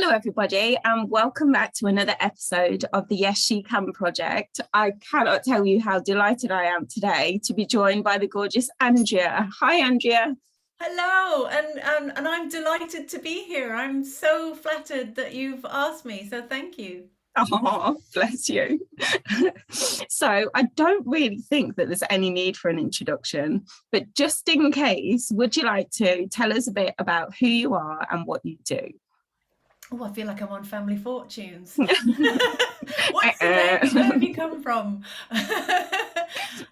Hello, everybody, and welcome back to another episode of the YesSHECan project. I cannot tell you how delighted I am today to be joined by the gorgeous Andrea. Hi, Andrea. Hello, and I'm delighted to be here. I'm so flattered that you've asked me, so thank you. Oh, bless you. So I don't really think that there's any need for an introduction, but just in case, would you like to tell us a bit about who you are and what you do? Oh, I feel like I'm on Family Fortunes. What's the name? Where have you come from?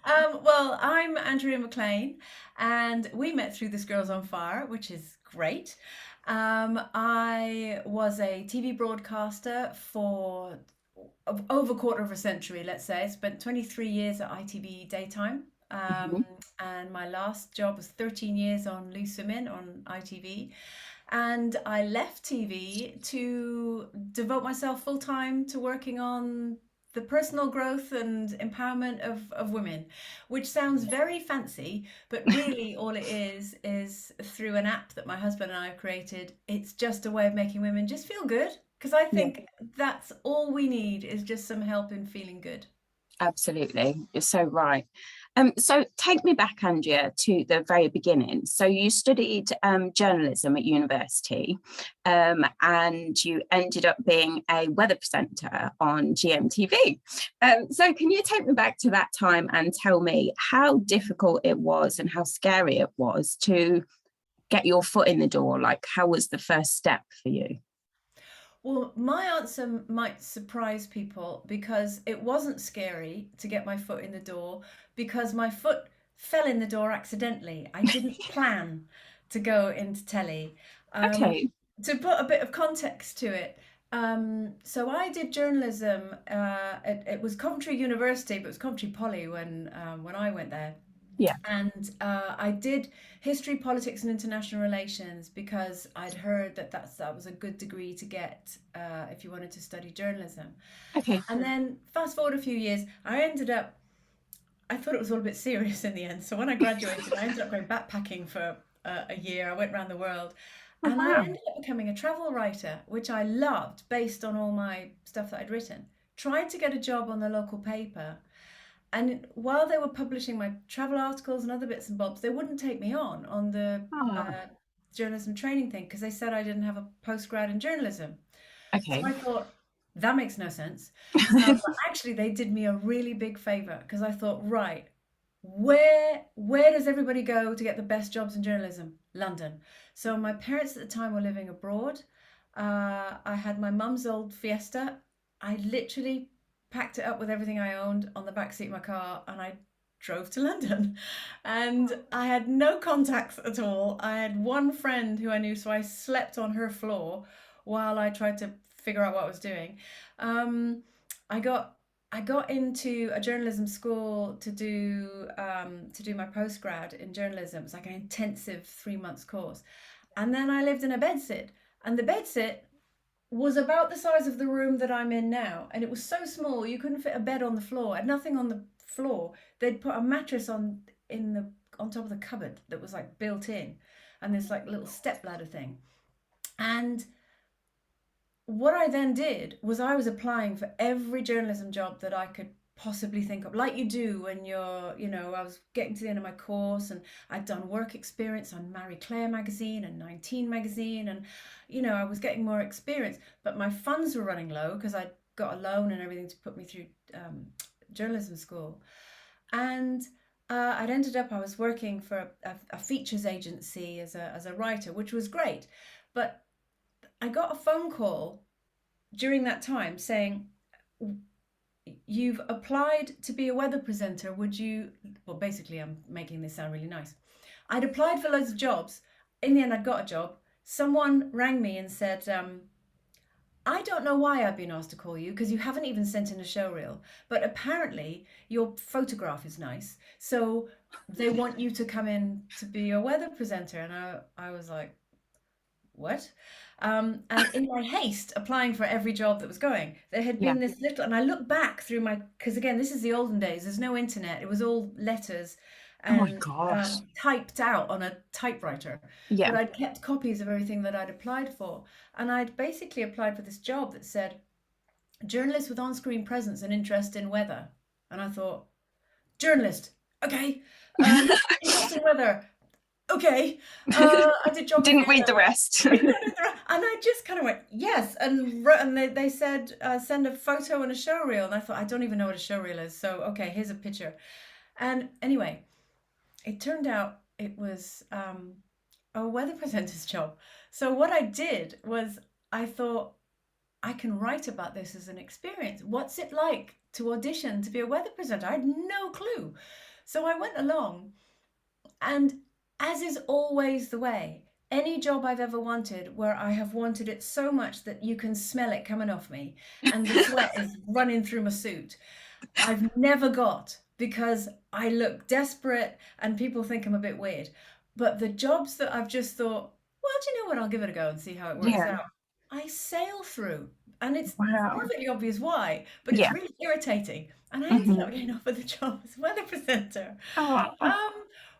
Well, I'm Andrea McLean, and we met through This Girl's on Fire, which is great. I was a TV broadcaster for over a quarter of a century, let's say. I spent 23 years at ITV daytime. Mhm. And my last job was 13 years on Loose Women on ITV. And I left TV to devote myself full time to working on the personal growth and empowerment of women, which sounds very fancy, but really all it is through an app that my husband and I have created. It's just a way of making women just feel good. Because I Yeah, think that's all we need is just some help in feeling good. absolutely. You're so right. So take me back, Andrea, to the very beginning. So you studied journalism at university, and you ended up being a weather presenter on GMTV. So can you take me back to that time and tell me how difficult it was and how scary it was to get your foot in the door? Like, how was the first step for you? Well, my answer might surprise people because it wasn't scary to get my foot in the door because my foot fell in the door accidentally. I didn't plan to go into telly. Um, Okay. to put a bit of context to it, so I did journalism. It was Coventry University, but it was Coventry Poly when I went there. Yeah. And I did history, politics, and international relations because I'd heard that was a good degree to get if you wanted to study journalism. Okay. And then fast forward a few years, I thought it was all a bit serious in the end. So when I graduated, I ended up going backpacking for a year. I went around the world. Oh, And I wow. ended up becoming a travel writer, which I loved based on all my stuff that I'd written. Tried to get a job on the local paper, and while they were publishing my travel articles and other bits and bobs, they wouldn't take me on the Oh, uh, journalism training thing because they said I didn't have a postgrad in journalism. So okay. I thought that makes no sense. But actually, they did me a really big favor because I thought, right, where does everybody go to get the best jobs in journalism? London. So my parents at the time were living abroad. I had my mum's old Fiesta. I literally packed it up with everything I owned on the back seat of my car and I drove to London. And I had no contacts at all. I had one friend who I knew, so I slept on her floor while I tried to figure out what I was doing. Um, I got I got into a journalism school to do my postgrad in journalism. It's like an intensive 3 months course, and then I lived in a bedsit, and the bedsit was about the size of the room that I'm in now, and it was so small you couldn't fit a bed on the floor. I had nothing on the floor. They'd put a mattress on top of the cupboard that was like built in, and this like little step ladder thing. And what I then did was I was applying for every journalism job that I could possibly think of, like you do when I was getting to the end of my course and I'd done work experience on Marie Claire magazine and 19 magazine, and I was getting more experience, but my funds were running low because I'd got a loan and everything to put me through journalism school. And I was working for a features agency as a writer, which was great, but I got a phone call during that time saying, "You've applied to be a weather presenter. Would you?" Well, basically, I'm making this sound really nice. I'd applied for loads of jobs. In the end, I'd got a job. Someone rang me and said, "I don't know why I've been asked to call you because you haven't even sent in a show reel, but apparently your photograph is nice. So they want you to come in to be a weather presenter." And I was like, what? And in my haste, applying for every job that was going, there had Yeah. been this little, and I look back through because again, this is the olden days, there's no internet, it was all letters. Oh my and gosh. typed out on a typewriter. But Yeah. I'd kept copies of everything that I'd applied for. And I'd basically applied for this job that said, journalist with on-screen presence and interest in weather. And I thought, journalist, okay. Interest in weather, okay. I did geography. Didn't read the rest. And I just kind of went, yes. And they said, send a photo and a show reel. And I thought, I don't even know what a show reel is. So, okay, here's a picture. And anyway, it turned out it was a weather presenter's job. So what I did was I thought, I can write about this as an experience. What's it like to audition to be a weather presenter? I had no clue. So I went along, and as is always the way, any job I've ever wanted where I have wanted it so much that you can smell it coming off me and the sweat is running through my suit, I've never got, because I look desperate and people think I'm a bit weird. But the jobs that I've just thought, well, do you know what? I'll give it a go and see how it works Yeah. out. I sail through, and it's Wow. perfectly obvious why, but it's Yeah. really irritating. And I ended up Hmm. getting offered the job as weather presenter, Oh, um,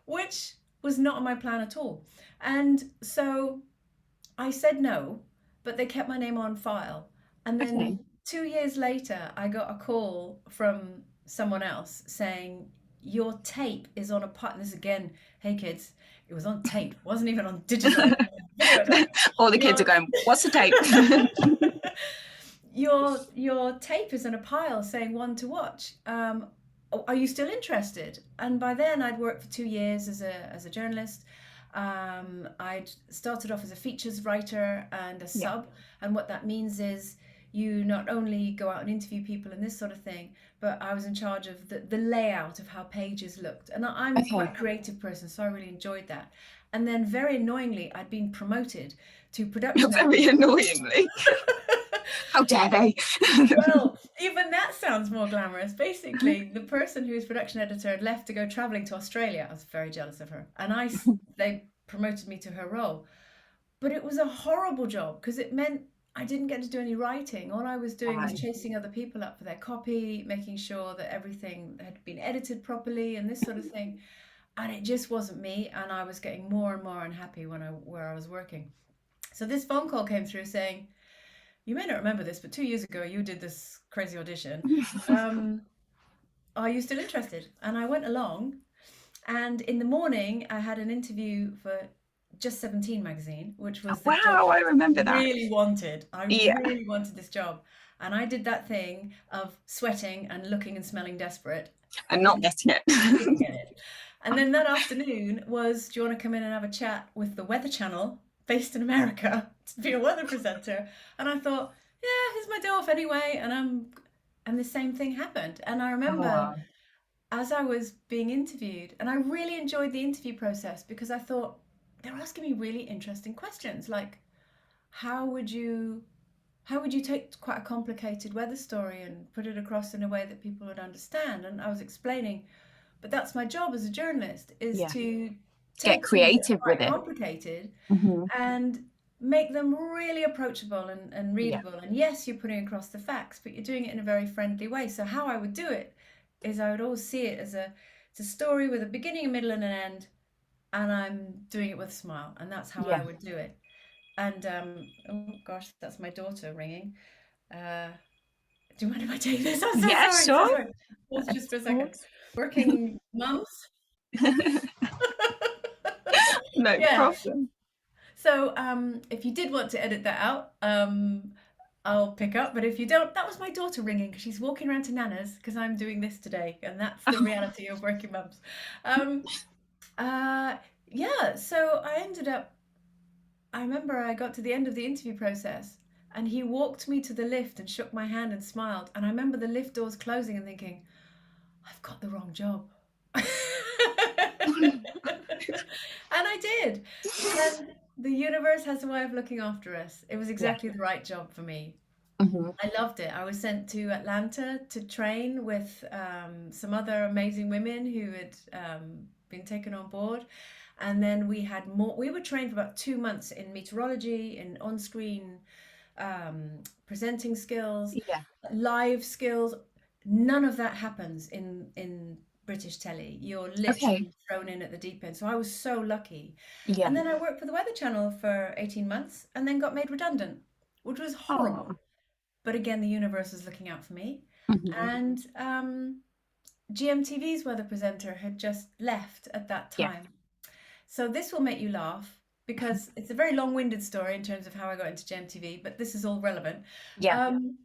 which was not on my plan at all. And so I said no, but they kept my name on file. And okay. then 2 years later, I got a call from someone else saying, your tape is on a part. This again, hey kids, it was on tape, it wasn't even on digital video tape. All the kids are Your going, what's the tape? your tape is in a pile saying one to watch. Are you still interested? And by then I'd worked for 2 years as a journalist. I'd started off as a features writer and a Yeah. sub, and what that means is you not only go out and interview people and this sort of thing, but I was in charge of the layout of how pages looked. And I'm quite Okay. a creative person, so I really enjoyed that. And then very annoyingly, I'd been promoted to production Very editor. annoyingly. How dare they? Well, even that sounds more glamorous. Basically, the person who was production editor had left to go traveling to Australia. I was very jealous of her, and they promoted me to her role. But it was a horrible job because it meant I didn't get to do any writing. All I was doing was Right. chasing other people up for their copy, making sure that everything had been edited properly and this sort of thing. And it just wasn't me, and I was getting more and more unhappy where I was working. So this phone call came through saying, you may not remember this, but 2 years ago you did this crazy audition. Um, are you still interested? And I went along, and in the morning I had an interview for Just 17 magazine, which was the job Wow, I I remember that. really wanted. I Yeah. really wanted this job. And I did that thing of sweating and looking and smelling desperate. I'm not getting it. Didn't get it. And then that afternoon was, do you want to come in and have a chat with the Weather Channel based in America to be a weather presenter? And I thought, yeah, here's my day off anyway. And the same thing happened. And I remember Oh, as I was being interviewed, and I really enjoyed the interview process because I thought they're asking me really interesting questions, like how would you how would you take quite a complicated weather story and put it across in a way that people would understand? And I was explaining, but that's my job as a journalist, is yeah. to Get take things that creative are with quite it. complicated Hmm. and make them really approachable and Yeah. readable. And yes, you're putting across the facts, but you're doing it in a very friendly way. So how I would do it is I would always see it as it's a story with a beginning, a middle, and an end, and I'm doing it with a smile, and that's how I Yeah. would do it. And oh gosh, that's my daughter ringing. Uh, do you mind if I take this? I'm so Yeah, sorry. So sure. sorry. Pause just for a Of second. course. Working mums. No Yeah. problem. So if you did want to edit that out, I'll pick up. But if you don't, that was my daughter ringing because she's walking around to Nana's because I'm doing this today, and that's the reality of working mums. Um, uh, yeah. So I ended up. I remember I got to the end of the interview process, and he walked me to the lift and shook my hand and smiled. And I remember the lift doors closing and thinking, I've got the wrong job. And I did. And the universe has a way of looking after us. It was Yeah. exactly the right job for me. Hmm. I loved it. I was sent to Atlanta to train with some other amazing women who had been taken on board. And then we had more, we were trained for about 2 months in meteorology, in on screen presenting skills, Yeah. live skills. None of that happens in British telly. You're Okay. literally thrown in at the deep end. So I was so lucky. Yeah. And then I worked for the Weather Channel for 18 months and then got made redundant, which was Oh. horrible. But again, the universe was looking out for me. Hmm. And GMTV's weather presenter had just left at that Yeah. time. So this will make you laugh because it's a very long-winded story in terms of how I got into GMTV, but this is all relevant. Yeah. Um,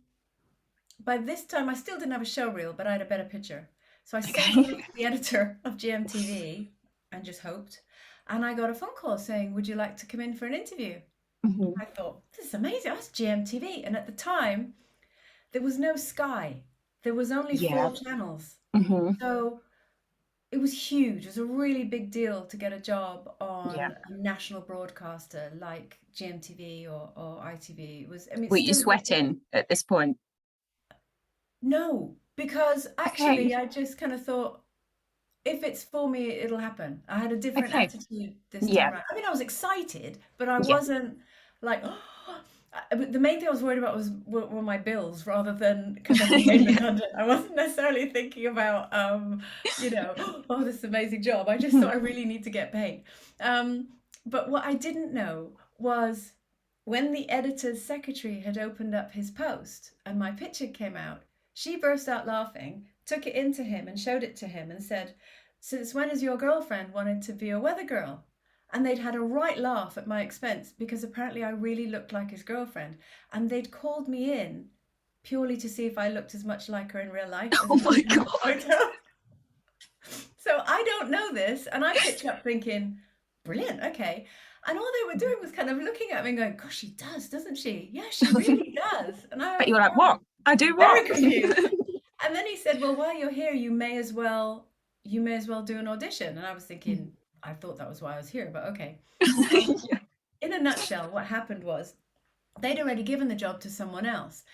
by this time, I still didn't have a show reel, but I had a better picture. So I sent it Okay. off to the editor of GMTV and just hoped. And I got a phone call saying, would you like to come in for an interview? Hmm. I thought, this is amazing. That's GMTV. And at the time, there was no Sky. There was only Yeah. 4 channels. Hmm. So it was huge. It was a really big deal to get a job Yeah. on a national broadcaster like GMTV or ITV. It was, I mean, Were it's you still a big deal. sweating at this point? No, because Okay. actually I just kind of thought, if it's for me, it'll happen. I had a different Okay. attitude this time Yeah. around. I mean, I was excited, but I Yeah. wasn't like, but the main thing I was worried about were my bills rather than because I've been made Yeah. redundant. I wasn't necessarily thinking about, oh, this amazing job. I just thought I really need to get paid. Um, but what I didn't know was when the editor's secretary had opened up his post and my picture came out, she burst out laughing, took it into him and showed it to him and said, since when has your girlfriend wanted to be a weather girl? And they'd had a right laugh at my expense because apparently I really looked like his girlfriend. And they'd called me in purely to see if I looked as much like her in real life as Oh I my did in the God. photo. So I don't know this. And I pitch up thinking, brilliant, okay. And all they were doing was kind of looking at me and going, gosh, she does, doesn't she? Yeah, she really does. And But I you were like, was what? I do very what? confused. And then he said, well, while you're here, you may as well do an audition. And I was thinking, I thought that was why I was here, but okay. So Yeah. in a nutshell, what happened was they'd already given the job to someone else.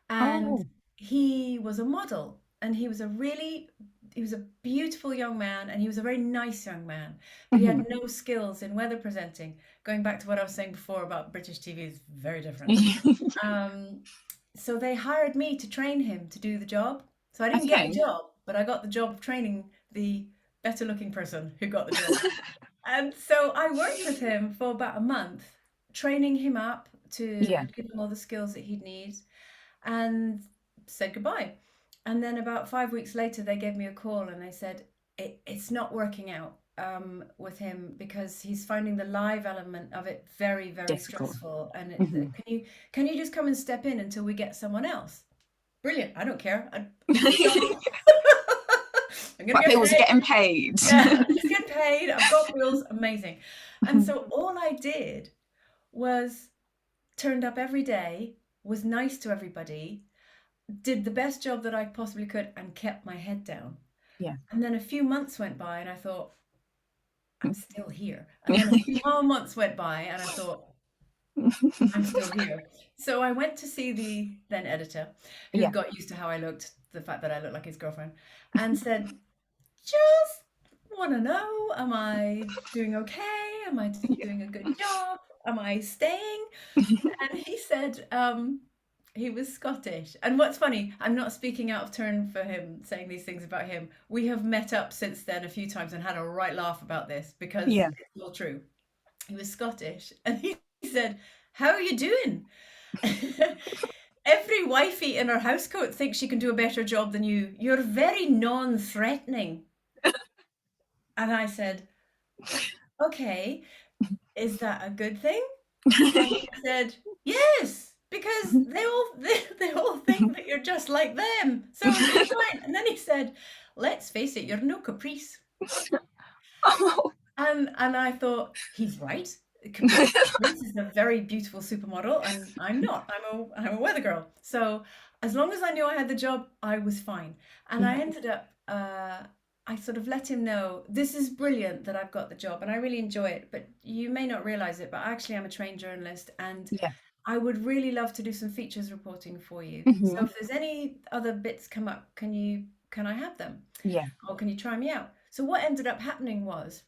And Oh. he was a model and he was a beautiful young man and he was a very nice young man, but he Hmm. had no skills in weather presenting. Going back to what I was saying before about British TV is very different. Um, so they hired me to train him to do the job. So I didn't get the Okay. job, but I got the job of training the better looking person who got the job. And so I worked with him for about a month, training him up to Yeah. give him all the skills that he'd need and said goodbye. And then about 5 weeks later, they gave me a call and they said, it's not working out with him because he's finding the live element of it very, very Difficult. stressful. And Hmm. can you just come and step in until we get someone else? Brilliant. I don't care. It's the job. I'm gonna My get bills are paid. getting paid. Yeah, I'm just getting paid. I've got bills. Amazing. And so all I did was turned up every day, was nice to everybody, did the best job that I possibly could, and kept my head down. Yeah. And then a few months went by, and I thought, I'm still here. And then a few more months went by, and I thought, I'm still here. So I went to see the then editor, who Yeah. got used to how I looked, the fact that I looked like his girlfriend, and said, just want to know, am I doing okay? Am I Yeah. doing a good job? Am I staying? And he said, he was Scottish. And what's funny, I'm not speaking out of turn for him saying these things about him. We have met up since then a few times and had a right laugh about this because Yeah. it's all true. He was Scottish and he said, how are you doing? Every wifey in her housecoat thinks she can do a better job than you. You're very non-threatening. And I said, okay, is that a good thing? And he said, yes, because they all think that you're just like them. So it's fine. And then he said, let's face it, you're no Caprice. Oh. And I thought, he's right. Caprice is a very beautiful supermodel, and I'm not. I'm a weather girl. So as long as I knew I had the job, I was fine. And I ended up I sort of let him know this is brilliant that I've got the job and I really enjoy it, but you may not realize it, but actually I'm a trained journalist and Yeah. I would really love to do some features reporting for you. So Hmm. if there's any other bits come up, can I have them? Yeah. Or can you try me out? So what ended up happening was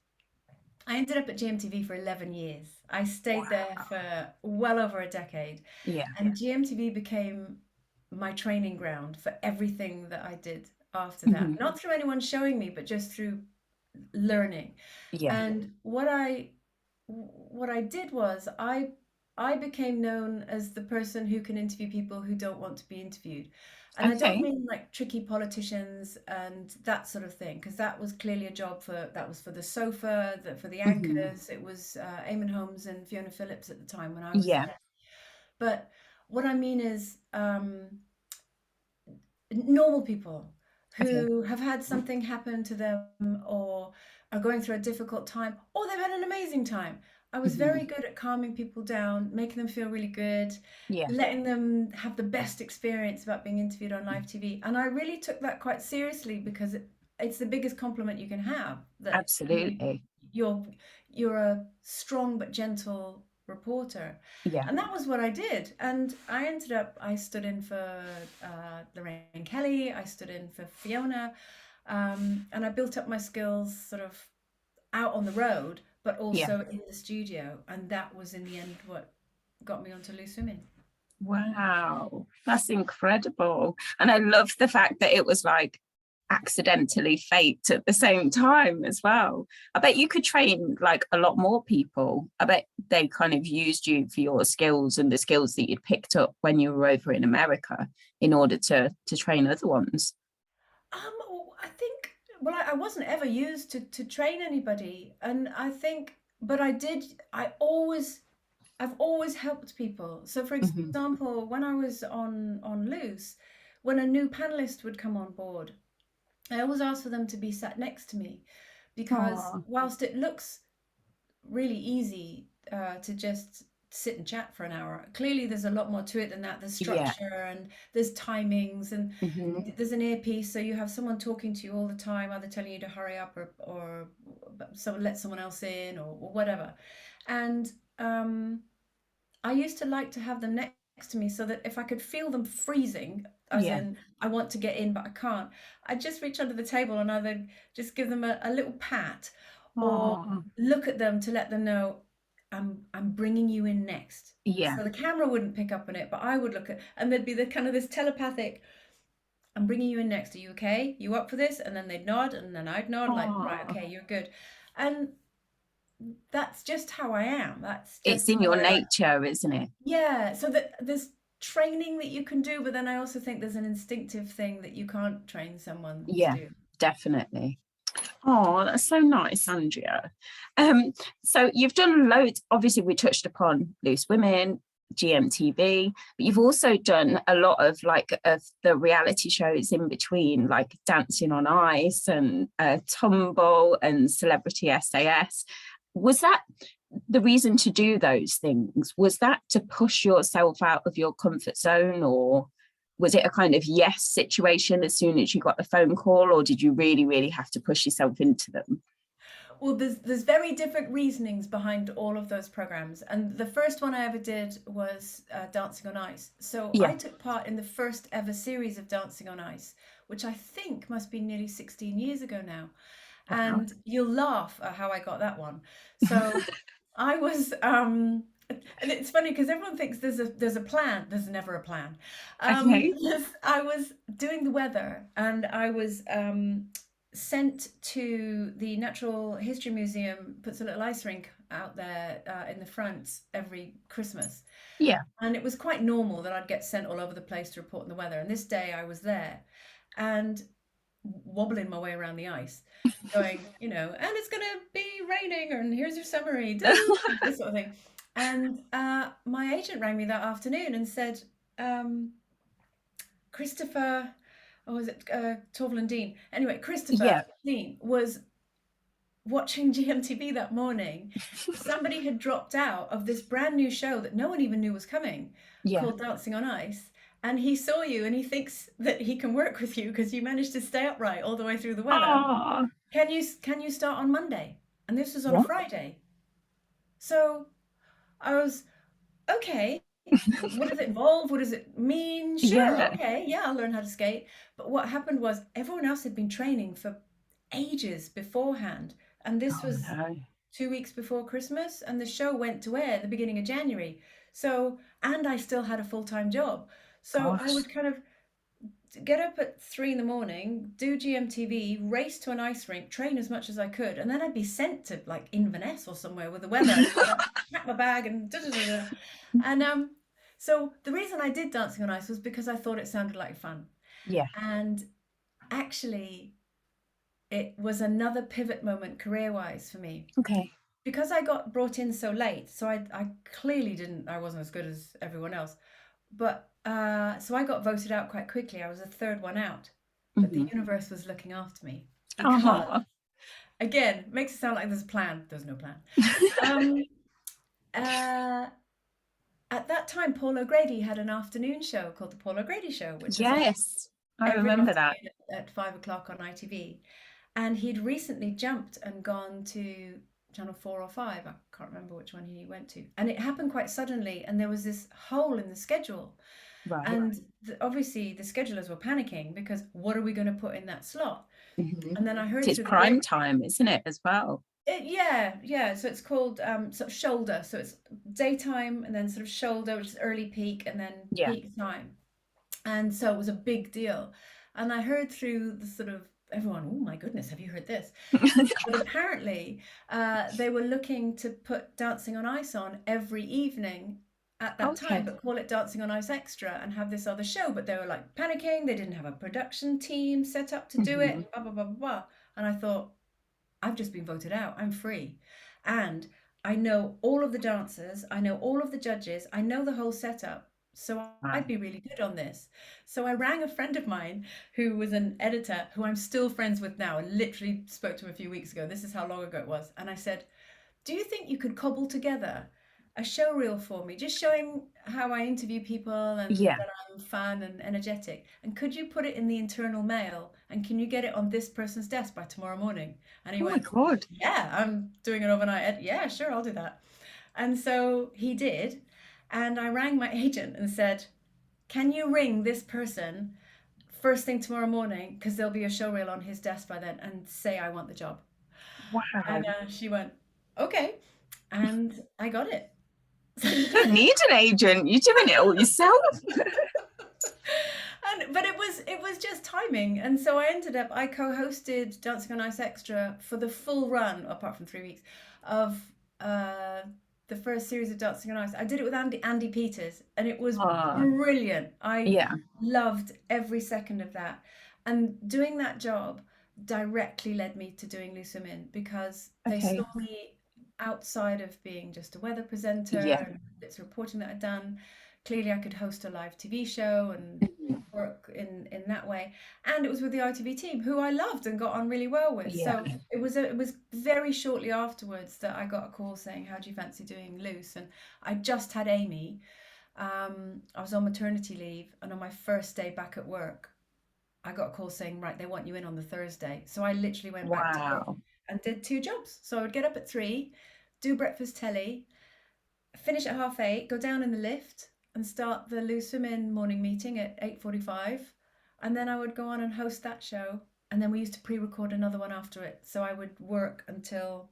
I ended up at GMTV for 11 years. I stayed there Wow. for well over a decade. Yeah. And GMTV became my training ground for everything that I did. after that. Mhm. Not through anyone showing me, but just through learning. Yeah. And what I did was I became known as the person who can interview people who don't want to be interviewed. And I don't Okay. mean like tricky politicians and that sort of thing, because that was clearly a job for that was for the sofa, for the Hmm. anchors. It was Eamon Holmes and Fiona Phillips at the time when I was Yeah. there. But what I mean is normal people Okay. who have had something happen to them or are going through a difficult time or they've had an amazing time. I was very Hmm. good at calming people down, making them feel really good, Yeah. letting them have the best experience about being interviewed on live TV. And I really took that quite seriously because it's the biggest compliment you can have that Absolutely. you're you're a strong but gentle reporter. Yeah. And that was what I did. And I stood in for Lorraine Kelly, I stood in for Fiona, and I built up my skills sort of out on the road, but Yeah. also in the studio. And that was in the end what got me onto Loose Women. Wow, that's incredible. And I love the fact that it was like accidentally fate at the same time as well. I bet you could train like a lot more people. I bet they kind of used you for your skills and the skills that you'd picked up when you were over in America in order to train other ones. I think, well, I wasn't ever used to train anybody. And I think, but I've always helped people. So, for Hmm. example, when I was on Loose, when a new panelist would come on board, I always asked for them to be sat next to me because Oh, whilst it looks really easy to just sit and chat for an hour, clearly there's a lot more to it than that. There's yeah. structure and there's timings and Hmm. there's an earpiece, so you have someone talking to you all the time, either telling you to hurry up or let someone else in or whatever. And um, I used to like to have them next to me so that if I could feel them freezing, as Yeah. in I want to get in but I can't, I'd just reach under the table and either just give them a little pat or Oh, look at them to let them know I'm bringing you in next. yeah. So the camera wouldn't pick up on it, but I would look at, and there'd be the kind of this telepathic, I'm bringing you in next. Are you okay? You up for this? And then they'd nod, and then I'd nod, like, right, Oh, okay, you're good. And that's just how I am. That's it's just in how your I like. nature, isn't it? Yeah, so that there's training that you can do, but then I also think there's an instinctive thing that you can't train someone to Yeah, do. definitely. Oh, that's so nice, Andrea. Um, so you've done loads. Obviously, we touched upon Loose Women, GMTV, but you've also done a lot of like of the reality shows in between, like Dancing on Ice and Tumble and Celebrity SAS. Was that the reason to do those things? Was that to push yourself out of your comfort zone, or was it a kind of yes situation as soon as you got the phone call, or did you really, really have to push yourself into them? Well, there's very different reasonings behind all of those programs, and the first one I ever did was Dancing on Ice. So I Yeah. took part in the first ever series of Dancing on Ice, which I think must be nearly 16 years ago now. Wow. And you'll laugh at how I got that one. So I was and it's funny because everyone thinks there's a plan. There's never a plan. Okay. I was doing the weather and I was sent to the Natural History Museum, puts a little ice rink out there in the front every Christmas. Yeah. And it was quite normal that I'd get sent all over the place to report on the weather. And this day I was there and wobbling my way around the ice, going, and it's going to be raining, and here's your summary, this sort of thing. And my agent rang me that afternoon and said, Christopher, or was it Torval Dean? Anyway, Christopher Yeah. Dean was watching GMTV that morning. Somebody had dropped out of this brand new show that no one even knew was coming Yeah. called Dancing on Ice. And he saw you and he thinks that he can work with you because you managed to stay upright all the way through the weather. Oh, Can you start on Monday? And this was on a what? Friday. So I was, okay, what does it involve? What does it mean? Sure, Yeah. okay, yeah, I'll learn how to skate. But what happened was everyone else had been training for ages beforehand. And this Oh was no. 2 weeks before Christmas, and the show went to air at the beginning of January. So, and I still had a full-time job. So I Gosh. would kind of get up at 3 in the morning, do GMTV, race to an ice rink, train as much as I could, and then I'd be sent to like Inverness or somewhere with the weather. And I'd pack my bag and da da da da. And so the reason I did Dancing on Ice was because I thought it sounded like fun. Yeah. And actually, it was another pivot moment career-wise for me. Okay. Because I got brought in so late, so I clearly didn't, I wasn't as good as everyone else. But so I got voted out quite quickly. I was the third one out. But the universe was looking after me. Because, again, makes it sound like there's a plan. There's no plan. At that time, Paul O'Grady had an afternoon show called The Paul O'Grady Show, which Yes, I every remember that. afternoon at 5 o'clock on ITV. And he'd recently jumped and gone to Channel 4 or 5. I can't remember which one he went to. And it happened quite suddenly. And there was this hole in the schedule. Right. And obviously the schedulers were panicking because what are we going to put in that slot? And then I heard it's prime time, isn't it, as well? Yeah. So it's called sort of shoulder. So it's daytime and then sort of shoulder, which is early peak, and then peak time. And so it was a big deal. And I heard through the sort of everyone, oh my goodness, have you heard this? But apparently they were looking to put Dancing on Ice on every evening at that time, but call it Dancing on Ice Extra and have this other show. But they were like panicking. They didn't have a production team set up to do it, blah, blah, blah, blah, blah. And I thought, I've just been voted out. I'm free. And I know all of the dancers. I know all of the judges. I know the whole setup. So I'd be really good on this. So I rang a friend of mine who was an editor who I'm still friends with now. I literally spoke to him a few weeks ago. This is how long ago it was. And I said, do you think you could cobble together a show reel for me, just showing how I interview people and that I'm fun and energetic? And could you put it in the internal mail? And can you get it on this person's desk by tomorrow morning? And he went, my God. Yeah, I'm doing an overnight. Yeah, sure, I'll do that. And so he did. And I rang my agent and said, can you ring this person first thing tomorrow morning, because there'll be a show reel on his desk by then, and say I want the job. Wow. And she went, okay. And I got it. You don't need an agent. You're doing it all yourself. But it was just timing. And so I co-hosted Dancing on Ice Extra for the full run, apart from 3 weeks, of the first series of Dancing on Ice. I did it with Andy Peters, and it was brilliant. I loved every second of that. And doing that job directly led me to doing Loose Women, because they saw me outside of being just a weather presenter and bits of reporting that I'd done. Clearly I could host a live TV show and work in that way. And it was with the ITV team, who I loved and got on really well with. So it was very shortly afterwards that I got a call saying, how do you fancy doing Loose? And I just had Amy. I was on maternity leave, and on my first day back at work, I got a call saying, right, they want you in on the Thursday. So I literally went back to work and did 2 jobs. So I would get up at 3, do breakfast telly, finish at 8:30, go down in the lift and start the Loose Women morning meeting at 8:45. And then I would go on and host that show. And then we used to pre-record another one after it. So I would work until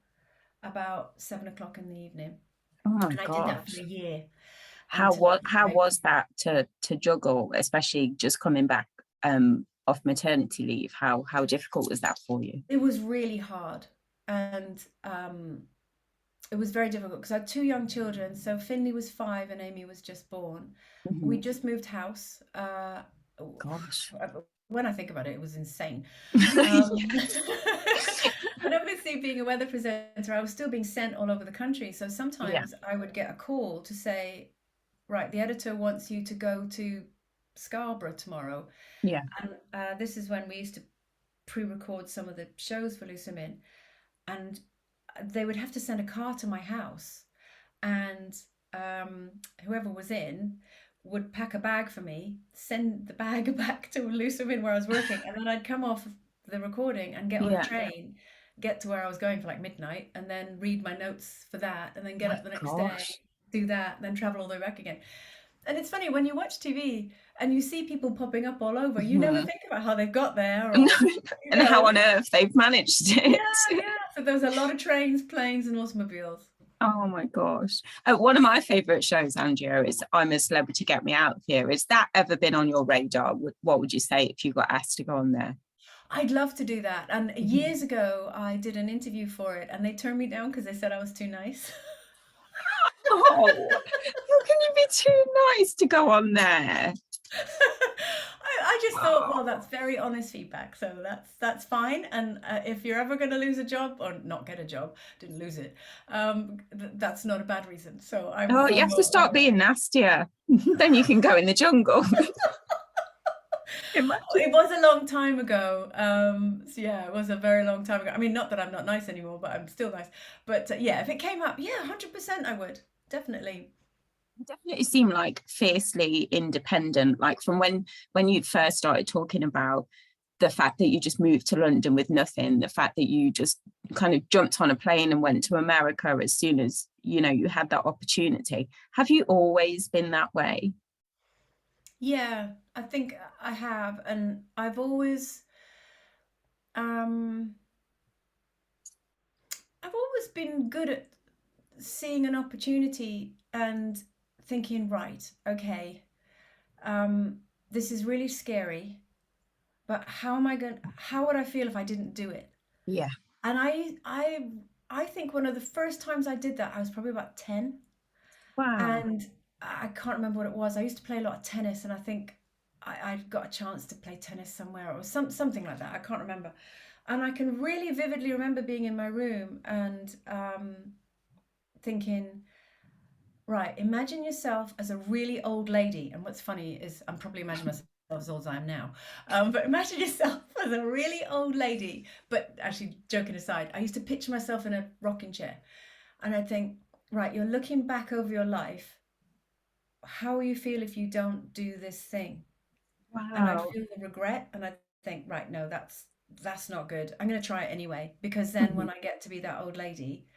about 7 o'clock in the evening. Oh my gosh. I did that for a year. How was that to juggle, especially just coming back off maternity leave? How difficult was that for you? It was really hard, and it was very difficult because I had 2 young children. So Finley was 5 and Amy was just born. We just moved house. Gosh, when I think about it, it was insane. And obviously, being a weather presenter, I was still being sent all over the country. So sometimes I would get a call to say, right, the editor wants you to go to Scarborough tomorrow. And this is when we used to pre-record some of the shows for Loose Women, and they would have to send a car to my house, and whoever was in would pack a bag for me, send the bag back to Loose Women where I was working, and then I'd come off the recording and get on a train, get to where I was going for like midnight, and then read my notes for that, and then get up the next day, do that, and then travel all the way back again. And it's funny, when you watch TV and you see people popping up all over, you never think about how they've got there. Or, and how on earth they've managed it. Yeah. So there was a lot of trains, planes and automobiles. Oh my gosh. One of my favorite shows, Andrea, is I'm a Celebrity, Get Me Out of Here. Has that ever been on your radar? What would you say if you got asked to go on there? I'd love to do that. And Mhm. years ago, I did an interview for it and they turned me down because they said I was too nice. Oh, how can you be too nice to go on there? I just thought, well, that's very honest feedback, so that's fine. And if you're ever going to lose a job or not get a job, didn't lose it, that's not a bad reason. So Oh, you have to start being nastier. Then you can go in the jungle. Imagine. it was a long time ago. So yeah, it was a very long time ago. I mean, not that I'm not nice anymore, but I'm still nice. But yeah, if it came up, yeah, 100% I would definitely. Definitely seem like fiercely independent, like from when you first started talking about the fact that you just moved to London with nothing, the fact that you just kind of jumped on a plane and went to America as soon as you had that opportunity. Have you always been that way? Yeah, I think I have, and um, I've always been good at seeing an opportunity and thinking, right, okay, um, this is really scary, but how would I feel if I didn't do it? Yeah. And I think one of the first times I did that, I was probably about 10, Wow. and I can't remember what it was. I used to play a lot of tennis, and I think I got a chance to play tennis somewhere or something like that. I can't remember. And I can really vividly remember being in my room and thinking, right, imagine yourself as a really old lady. And what's funny is I'm probably imagining myself as old as I am now. But imagine yourself as a really old lady. But actually, joking aside, I used to picture myself in a rocking chair. And I'd think, right, you're looking back over your life. How will you feel if you don't do this thing? And I'd Wow. feel the regret and I'd think, right, no, that's not good. I'm going to try it anyway. Because then Mhm. when I get to be that old lady,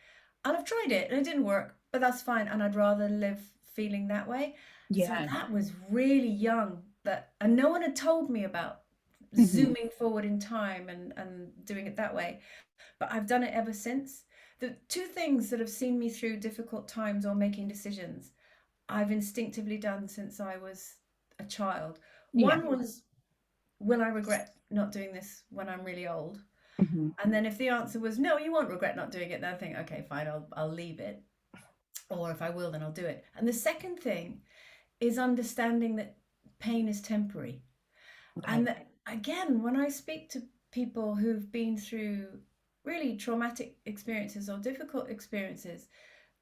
and I've tried it and it didn't work, but that's fine. And I'd rather live feeling that way. So Yeah. that was really young and no one had told me about Mhm. zooming forward in time and doing it that way. But I've done it ever since. The two things that have seen me through difficult times or making decisions, I've instinctively done since I was a child. Yeah. One was, will I regret not doing this when I'm really old? Mhm. And then if the answer was no, you won't regret not doing it, then I think, okay, fine, I'll leave it. Or if I will, then I'll do it. And the second thing is understanding that pain is temporary. Okay. And that, again, when I speak to people who've been through really traumatic experiences or difficult experiences,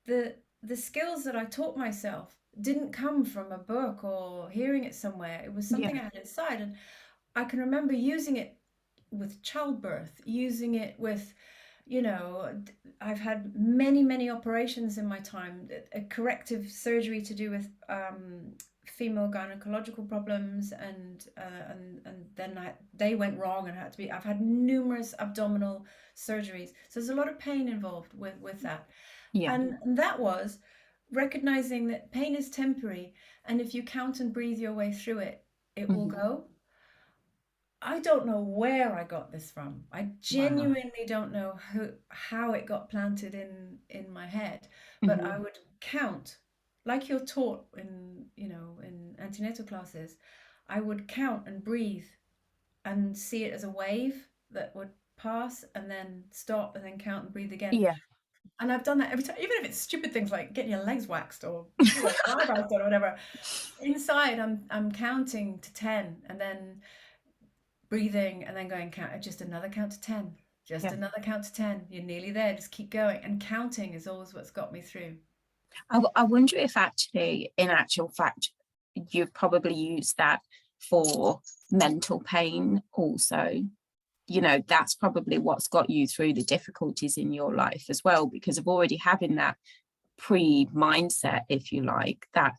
the skills that I taught myself didn't come from a book or hearing it somewhere. It was something Yeah. I had inside. And I can remember using it with childbirth, using it with, I've had many, many operations in my time, a corrective surgery to do with female gynecological problems, and then they went wrong and had to be. I've had numerous abdominal surgeries, so there's a lot of pain involved with that, Yeah. and that was recognizing that pain is temporary, and if you count and breathe your way through it, it will Mhm. go. I don't know where I got this from. I Wow. genuinely don't know how it got planted in my head, but I Mhm. would count, like you're taught in antenatal classes. I would count and breathe and see it as a wave that would pass and then stop and then count and breathe again. Yeah. And I've done that every time, even if it's stupid things like getting your legs waxed or eyebrows done or whatever. Inside, I'm counting to 10 and then breathing and then going count just another count to 10, just Yeah. another count to 10. You're nearly there, just keep going, and counting is always what's got me through. I wonder if actually, in actual fact, you've probably used that for mental pain also. That's probably what's got you through the difficulties in your life as well, because of already having that pre-mindset, if you like, that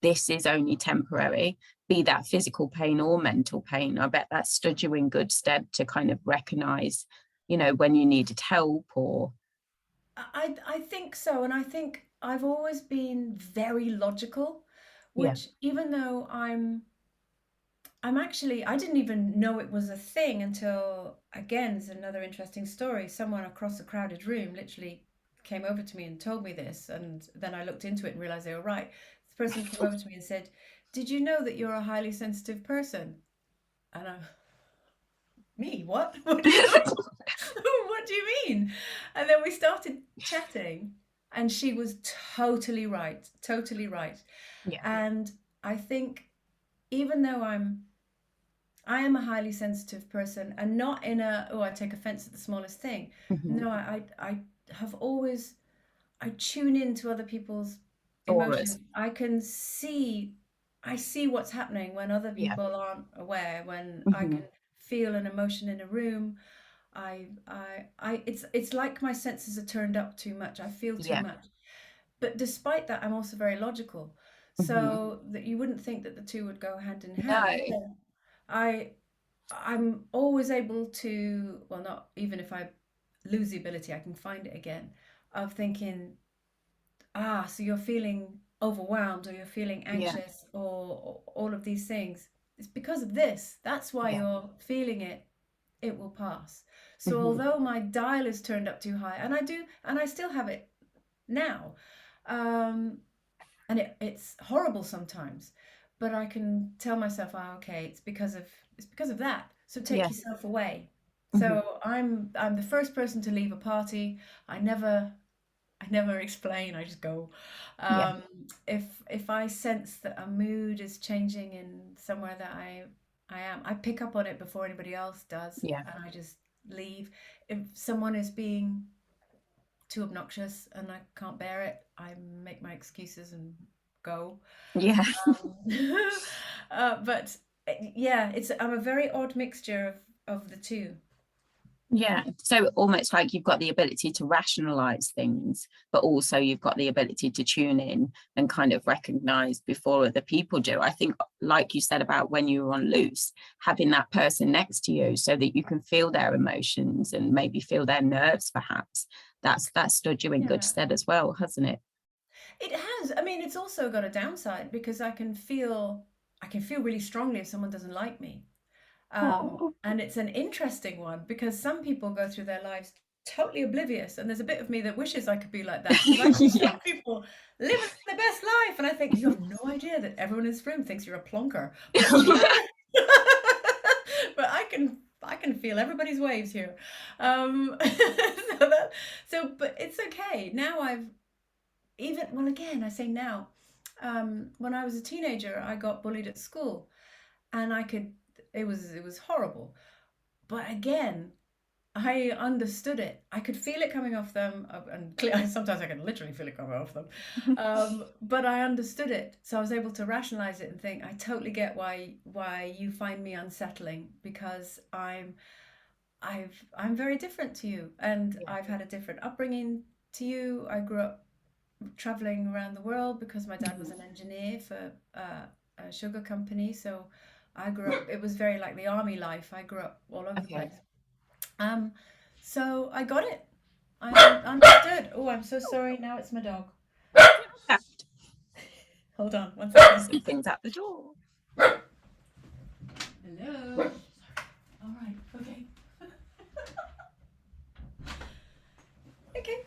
this is only temporary, be that physical pain or mental pain. I bet that stood you in good stead to kind of recognize, when you needed help or I think so, and I think I've always been very logical, yeah, which even though I'm actually, I didn't even know it was a thing until, again, it's another interesting story. Someone across a crowded room literally came over to me and told me this, and then I looked into it and realized they were right. The person came over to me and said, "Did you know that you're a highly sensitive person?" And I, me, what? What do you what do you mean? And then we started chatting, and she was totally right, totally right. Yeah. And I think even though I am a highly sensitive person, and not in a, oh, I take offense at the smallest thing. Hmm. No, I have always, I tune into other people's Auras. emotions. I see what's happening when other Yeah. people aren't aware, when I Hmm. can feel an emotion in a room. It's like my senses are turned up too much. I feel too Yeah. much. But despite that, I'm also very logical. Hmm. So that you wouldn't think that the two would go hand in hand. No. Yeah. I I'm always able to, well, not even if I lose the ability, I can find it again, of thinking, ah, so you're feeling overwhelmed or you're feeling Yeah. anxious or all of these things. It's because of this. That's why Yeah. you're feeling it. It will pass. So Hmm. although my dial is turned up too high, and I do, and I still have it now, um, and it's horrible sometimes, but I can tell myself, oh, okay, it's because of that. So take Yeah. yourself away. Hmm. So I'm the first person to leave a party. I never I never explain. I just go. Yeah. Um, if I sense that a mood is changing in somewhere that I am, I pick up on it before anybody else does, Yeah. and I just leave. If someone is being too obnoxious and I can't bear it, I make my excuses and go. Yeah. Um, but yeah, it's I'm a very odd mixture of the two. Yeah. So almost like you've got the ability to rationalize things, but also you've got the ability to tune in and kind of recognize before other people do. I think, like you said about when you were on loose, having that person next to you so that you can feel their emotions and maybe feel their nerves, perhaps. That's stood you in good Yeah, stead as well, hasn't it? it has. I mean, it's also got a downside because I can feel really strongly if someone doesn't like me. Oh. And it's an interesting one because some people go through their lives totally oblivious, and there's a bit of me that wishes I could be like that because I see Yeah. some people living their best life, and I think you have no idea that everyone in this room thinks you're a plonker, but but I can feel everybody's waves here. But it's okay now. I've even well again I say now. When I was a teenager, I got bullied at school, and I could. It was horrible, but again, I understood it. I could feel it coming off them, and sometimes I can literally feel it coming off them. But I understood it, so I was able to rationalize it and think, I totally get why you find me unsettling because I'm very different to you, and Yeah. I've had a different upbringing to you. I grew up traveling around the world because my dad was Mhm. an engineer for a sugar company, so I grew up. It was very like the army life. I grew up all over the Okay. place. Um, so I got it. I understood. Oh, I'm so sorry. Now it's my dog. Hold on, one second. Something's at the door. Hello. All right. Okay. Okay.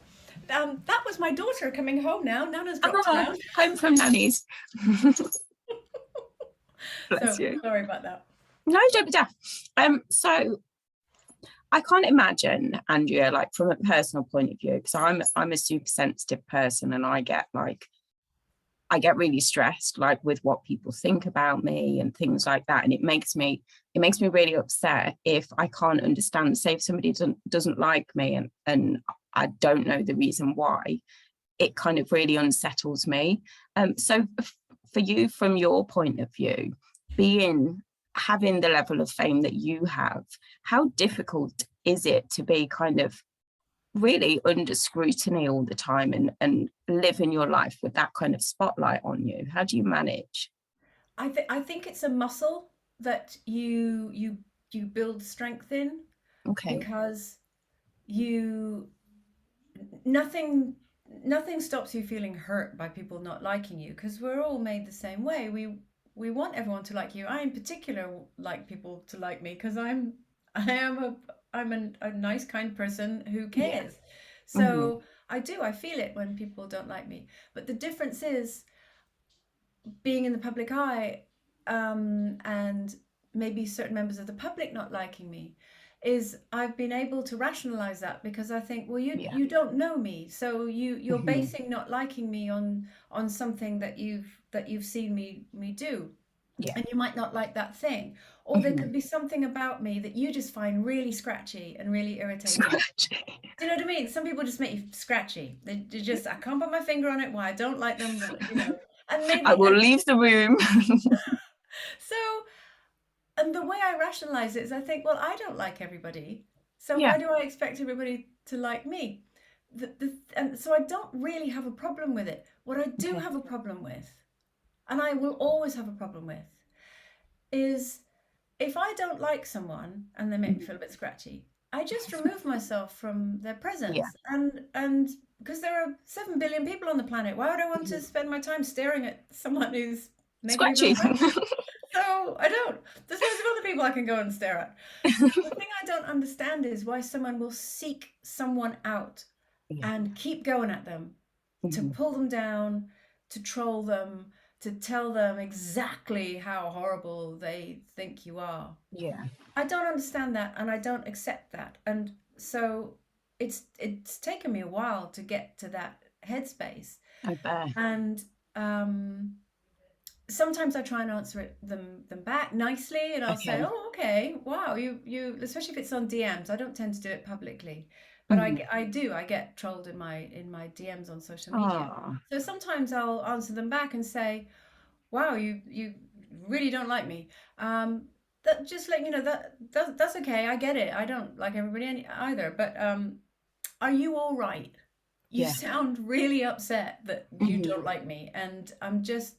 That was my daughter coming home now. Nana's dropped her Ah, down. home from nanny's. Bless So you. sorry about that. No, don't be daft. So I can't imagine, Andrea, like from a personal point of view, because I'm a super sensitive person and I get really stressed like with what people think about me and things like that. And it makes me really upset if I can't understand, say if somebody doesn't like me and I don't know the reason why, it kind of really unsettles me. So for you, from your point of view, being having the level of fame that you have, how difficult is it to be kind of really under scrutiny all the time and living your life with that kind of spotlight on you? How do you manage? I think it's a muscle that you build strength in Okay. because you nothing nothing stops you feeling hurt by people not liking you because we're all made the same way. We want everyone to like you. I in particular like people to like me because I am a nice kind person who Yeah. cares. Hmm. So I do. I feel it when people don't like me. But the difference is being in the public eye, and maybe certain members of the public not liking me, is I've been able to rationalize that because I think, well, Yeah. you don't know me, so you're Hmm. basing not liking me on something that you've seen me do, Yeah. and you might not like that thing, or there Hmm. could be something about me that you just find really scratchy and really irritating. Scratchy. Do you know what I mean? Some people just make you scratchy. They just, I can't put my finger on it why I don't like them, and I maybe, will and leave the room. so, and the way I rationalize it is I think, well, I don't like everybody, so Yeah. why do I expect everybody to like me? And so I don't really have a problem with it. What I do Okay. have a problem with, and I will always have a problem with, is if I don't like someone and they make me Mhm. feel a bit scratchy, I just remove myself from their Yeah. presence. And because there are 7 billion people on the planet, why would I want to Mhm. spend my time staring at someone who's making me feel Scratchy. scratchy? So I don't. There's loads of other people I can go and stare at. The thing I don't understand is why someone will seek someone out Yeah. and keep going at them, to Hmm. pull them down, to troll them, to tell them exactly how horrible they think you are. Yeah. I don't understand that and I don't accept that. And so it's taken me a while to get to that headspace. I bet. And um sometimes I try and answer them back nicely, and I'll say, Okay. "Oh, okay, wow, you," especially if it's on DMs. I don't tend to do it publicly, but Hmm. I get trolled in my DMs on social media. Oh. So sometimes I'll answer them back and say, "Wow, you really don't like me." That just let you know that's okay. I get it. I don't like everybody either, but are you all right? You Yeah. sound really upset that you Hmm. don't like me, and I'm just,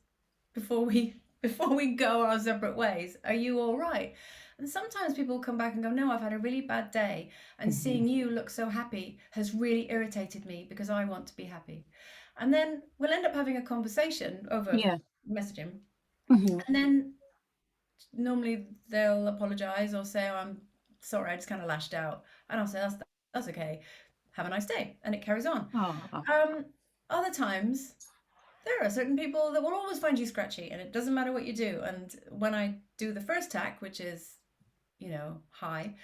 before we go our separate ways, are you all right? And sometimes people come back and go, no, I've had a really bad day, and Hmm. seeing you look so happy has really irritated me because I want to be happy. And then we'll end up having a conversation over Yeah. messaging, Hmm. and then normally they'll apologize or say, oh, I'm sorry, I just kind of lashed out, and I'll say, that's okay, have a nice day, and it carries on. Oh. um Other times there are certain people that will always find you scratchy, and it doesn't matter what you do. And when I do the first tack, which is, hi,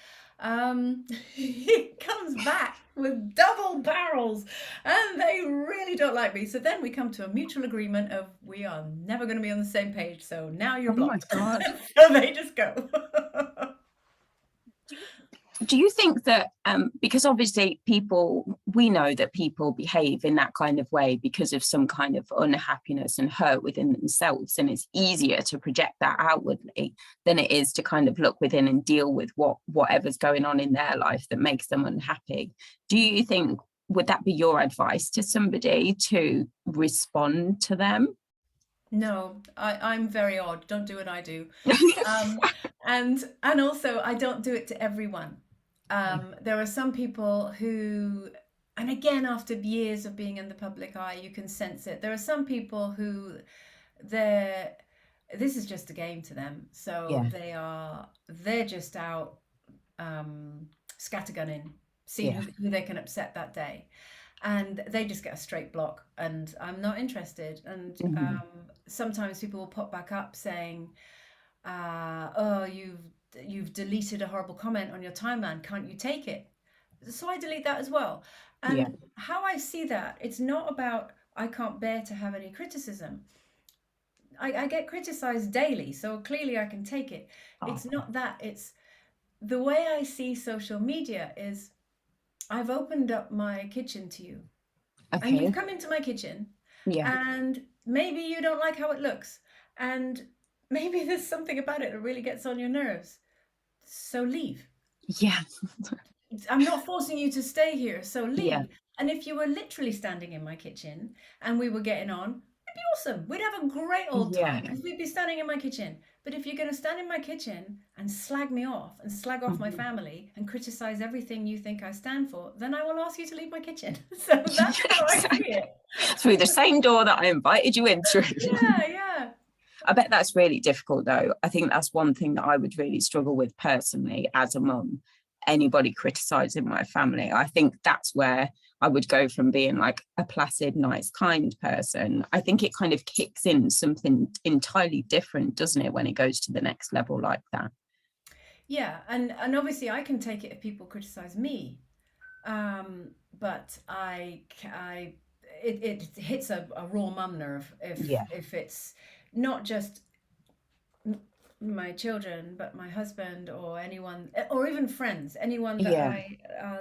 he comes back with double barrels, and they really don't like me. So then we come to a mutual agreement of we are never going to be on the same page. So now you're Oh my blocked. God. So they just go. Do you, do you think that because obviously we know that people behave in that kind of way because of some kind of unhappiness and hurt within themselves, and it's easier to project that outwardly than it is to kind of look within and deal with whatever's going on in their life that makes them unhappy? Do you think, would that be your advice to somebody, to respond to them? No, I'm very odd. Don't do what I do. Um, and also I don't do it to everyone. There are some people who, and again, after years of being in the public eye, you can sense it. There are some people who they're this is just a game to them. So Yeah. they're just out scattergunning, seeing Yeah. who they can upset that day, and they just get a straight block, and I'm not interested. And Hmm. sometimes people will pop back up saying, oh, you've deleted a horrible comment on your timeline, can't you take it? So I delete that as well. Yeah. And how I see that, it's not about I can't bear to have any criticism. I get criticized daily, so clearly I can take it. Oh. It's not that. It's the way I see social media is I've opened up my kitchen to you, and you've Okay. come into my kitchen, Yeah. and maybe you don't like how it looks, and maybe there's something about it that really gets on your nerves. So leave. Yeah. I'm not forcing you to stay here, so Yeah. leave. And if you were literally standing in my kitchen and we were getting on, it'd be awesome. We'd have a great old time Yeah. because we'd be standing in my kitchen. But if you're going to stand in my kitchen and slag me off and slag off my Mhm. family and criticize everything you think I stand for, then I will ask you to leave my kitchen. So that's how I see Exactly. it. Through the same door that I invited you in through. Yeah, yeah. I bet that's really difficult, though. I think that's one thing that I would really struggle with personally as a mum. Anybody criticizing my family, I think that's where I would go from being like a placid, nice, kind person. I think it kind of kicks in something entirely different, doesn't it, when it goes to the next level like that? Yeah, and obviously I can take it if people criticize me, um, but it hits a raw mum nerve Yeah, if it's not just my children, but my husband or anyone, or even friends, anyone yeah,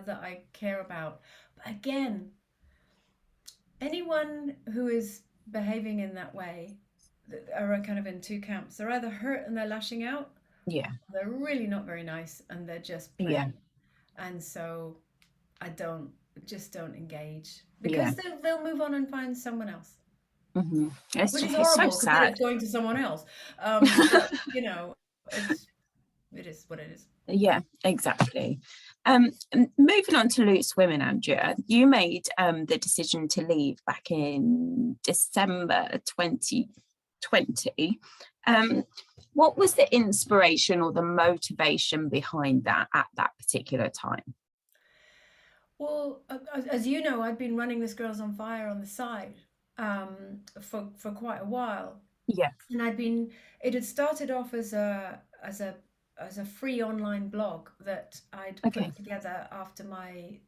that I care about. But again, anyone who is behaving in that way are kind of in two camps. They're either hurt and they're lashing out, yeah, they're really not very nice and they're just yeah, playing. And so I don't engage yeah. because they'll move on and find someone else, Hmm. which is It's so horrible because then sad. it's going to someone else. But it's it is what it is. Yeah, exactly. Moving on to Loose Women, Andrea, you made the decision to leave back in December 2020. Um, what was the inspiration or the motivation behind that at that particular time? Well, as you know, I'd been running this Girls on Fire on the side for quite a while, Yeah. and it had started off as a free online blog that I'd Okay. put together after my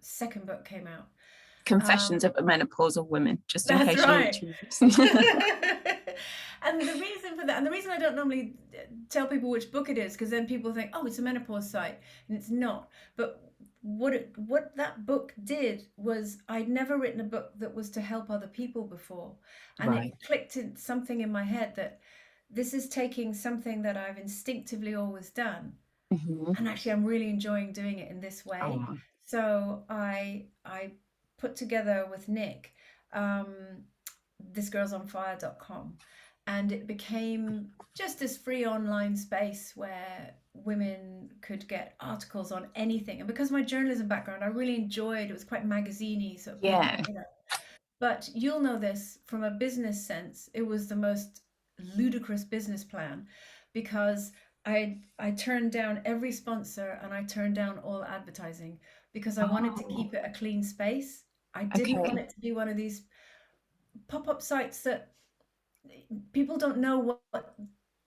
second book came out. Confessions Um, of a Menopausal Woman, just in that's case you need right. to. And the reason for that, and the reason I don't normally tell people which book it is, because then people think, oh, it's a menopause site, and it's not. But what that book did was I'd never written a book that was to help other people before, and it Right. clicked in something in my head that this is taking something that I've instinctively always done, Hmm. and actually I'm really enjoying doing it in this way. Oh, So I put together with Nick um, thisgirlsonfire.com, and it became just this free online space where women could get articles on anything. And because of my journalism background, I really enjoyed it. Was quite magaziney, so people, yeah. but you'll know this from a business sense, it was the most ludicrous business plan because I turned down every sponsor and I turned down all advertising because I wanted to Oh, keep it a clean space. I didn't want okay. it to be one of these pop-up sites that people don't know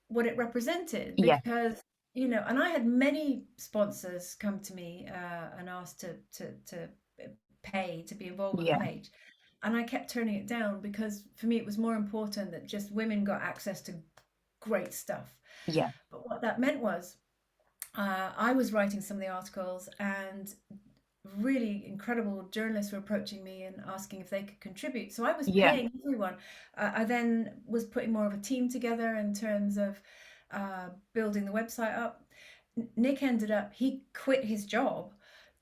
what it represented Yeah. because and I had many sponsors come to me and asked to pay to be involved with the Yeah. page, and I kept turning it down because for me it was more important that just women got access to great stuff. Yeah. But what that meant was I was writing some of the articles, and really incredible journalists were approaching me and asking if they could contribute. So I was Yeah. paying everyone. I then was putting more of a team together in terms of building the website up. Nick ended up, he quit his job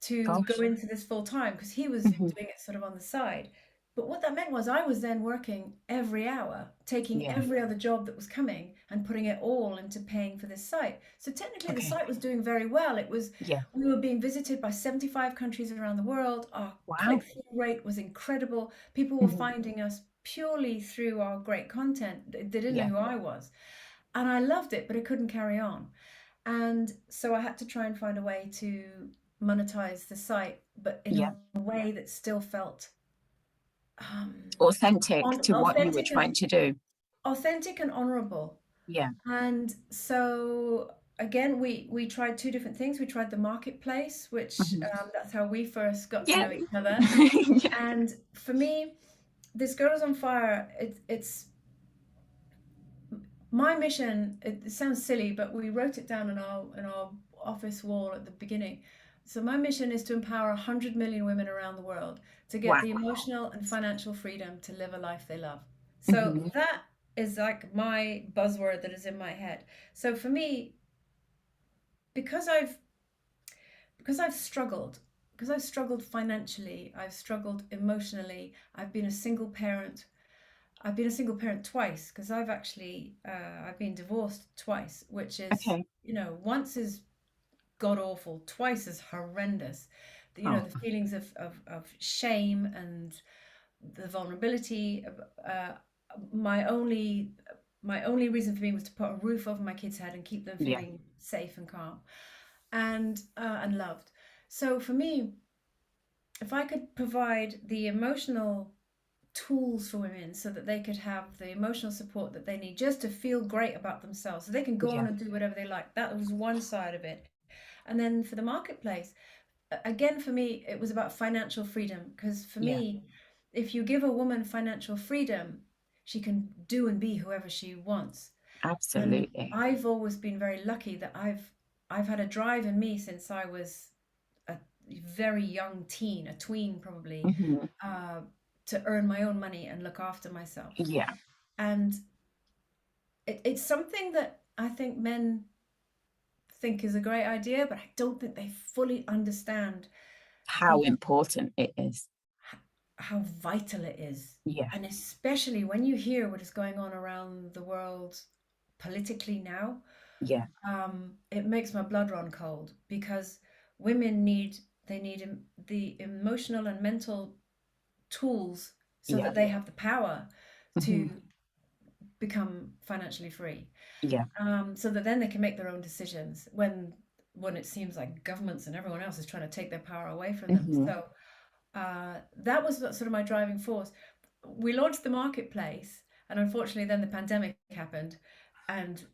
to go Gosh. into this full time because he was Hmm. doing it sort of on the side. But what that meant was I was then working every hour, taking Yeah. every other job that was coming and putting it all into paying for this site. So technically the Okay. site was doing very well. Yeah. We were being visited by 75 countries around the world. Our Wow. click-through rate was incredible. People were Hmm. finding us purely through our great content. They didn't know Yeah. who I was. And I loved it, but I couldn't carry on. And so I had to try and find a way to monetize the site, but in Yeah. a way that still felt um, Authentic to what you were authentic and trying to do. honorable. Yeah. And so again, we tried two different things. We tried the marketplace, which Hmm. that's how we first got to Yeah. know each other. Yeah. And for me, this Girl is on Fire. It's my mission. It sounds silly, but we wrote it down in our office wall at the beginning. So my mission is to empower 100 million women around the world to get Wow. the emotional and financial freedom to live a life they love. So Hmm. that is like my buzzword that is in my head. So for me, because I've struggled financially, I've struggled emotionally, I've been a single parent twice because I've been divorced twice, which is, Okay. once is god awful, twice is horrendous. Oh, The feelings of shame and the vulnerability. Uh, my only my only reason for me was to put a roof over my kids' head and keep them yeah. feeling safe and calm and loved. So for me, if I could provide the emotional tools for women so that they could have the emotional support that they need just to feel great about themselves, so they can go on Yeah. and do whatever they like. That was one side of it. And then for the marketplace, again, for me, it was about financial freedom. Because for Yeah. me, if you give a woman financial freedom, she can do and be whoever she wants. And Absolutely. I've always been very lucky that I've had a drive in me since I was a very young teen, a tween probably, Hmm. uh, to earn my own money and look after myself. Yeah. And it's something that I think men think is a great idea, but I don't think they fully understand How the important it is. how vital it is. Yeah. And especially when you hear what is going on around the world politically now, Yeah. it makes my blood run cold because women need they need the emotional and mental tools so Yeah. that they have the power Hmm. to become financially free, Yeah. so that then they can make their own decisions when it seems like governments and everyone else is trying to take their power away from them. Hmm. So that was sort of my driving force. We launched the marketplace, and unfortunately, then the pandemic happened, and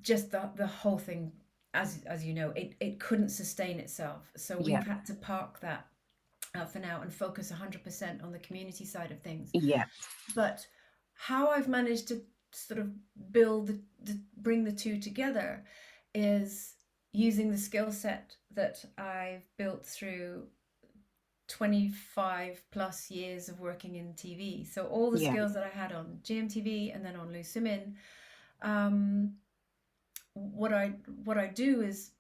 just the whole thing, as you know, it couldn't sustain itself. So Yeah. we've had to park that for now and focus 100% on the community side of things. Yeah. But how I've managed to sort of build bring the two together is using the skill set that I've built through 25 plus years of working in TV. So all the Yeah. skills that I had on GMTV and then on YesSHECan, um, what I do is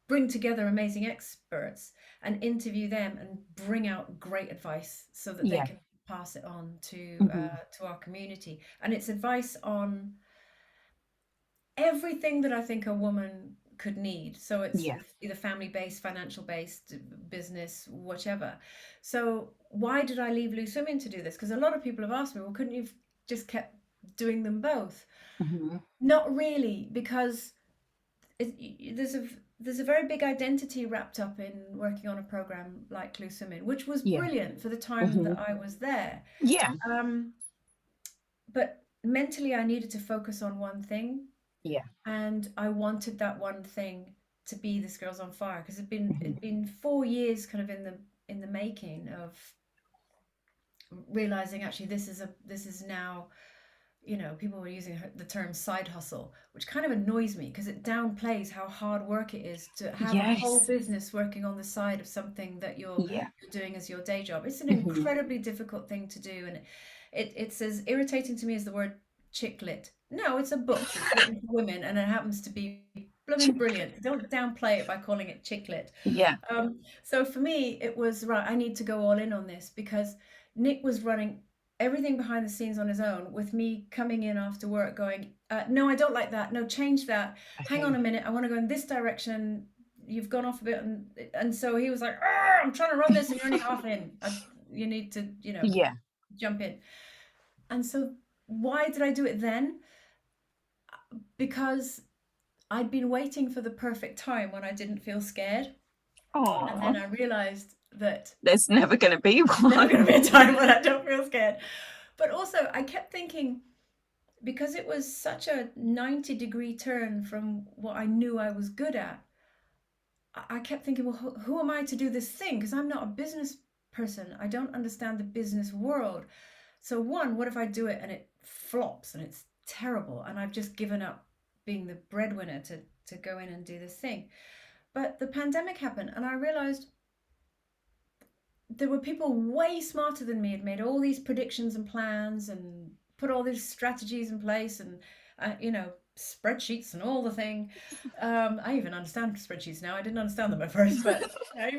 bring together amazing experts and interview them and bring out great advice so that they Yeah. can pass it on Hmm. to our community. And it's advice on everything that I think a woman could need. So it's Yeah. either family based, financial based, business, whatever. So why did I leave Loose Women to do this? Because a lot of people have asked me, well, couldn't you have just kept doing them both? Hmm. Not really, because there's a very big identity wrapped up in working on a program like Loose Women, which was Yeah. brilliant for the time Hmm. that I was there. Yeah. Um, but mentally, I needed to focus on one thing, Yeah. and I wanted that one thing to be this Girls on Fire, because Hmm. it'd been 4 years kind of in the making of realizing actually this is now, people were using the term side hustle, which kind of annoys me because it downplays how hard work it is to have a whole Yes. business working on the side of something that Yeah. you're doing as your day job. It's an Hmm. incredibly difficult thing to do, and it's as irritating to me as the word chick lit. No, it's a book that's written for women, and it happens to be blooming brilliant. Don't downplay it by calling it chick lit. Yeah. So for me, it was right. I need to go all in on this because Nick was running everything behind the scenes on his own, with me coming in after work going, no, I don't like that. No, change that. Hang on a Okay. minute. I want to go in this direction. You've gone off a bit. And so he was like, I'm trying to run this and you're only half in. You need to, Yeah. jump in. And so why did I do it then? Because I'd been waiting for the perfect time when I didn't feel scared. And then Oh, I realized that there's never going to be there's never one. going to be a time when I don't feel scared. But also, I kept thinking, because it was such a 90-degree turn from what I knew I was good at, I kept thinking, well, who am I to do this thing? Because I'm not a business person. I don't understand the business world. So, one, what if I do it and it flops and it's terrible and I've just given up being the breadwinner to go in and do this thing? But the pandemic happened and I realized there were people way smarter than me had made all these predictions and plans and put all these strategies in place and spreadsheets and all the thing. I even understand spreadsheets now. I didn't understand them at first, but I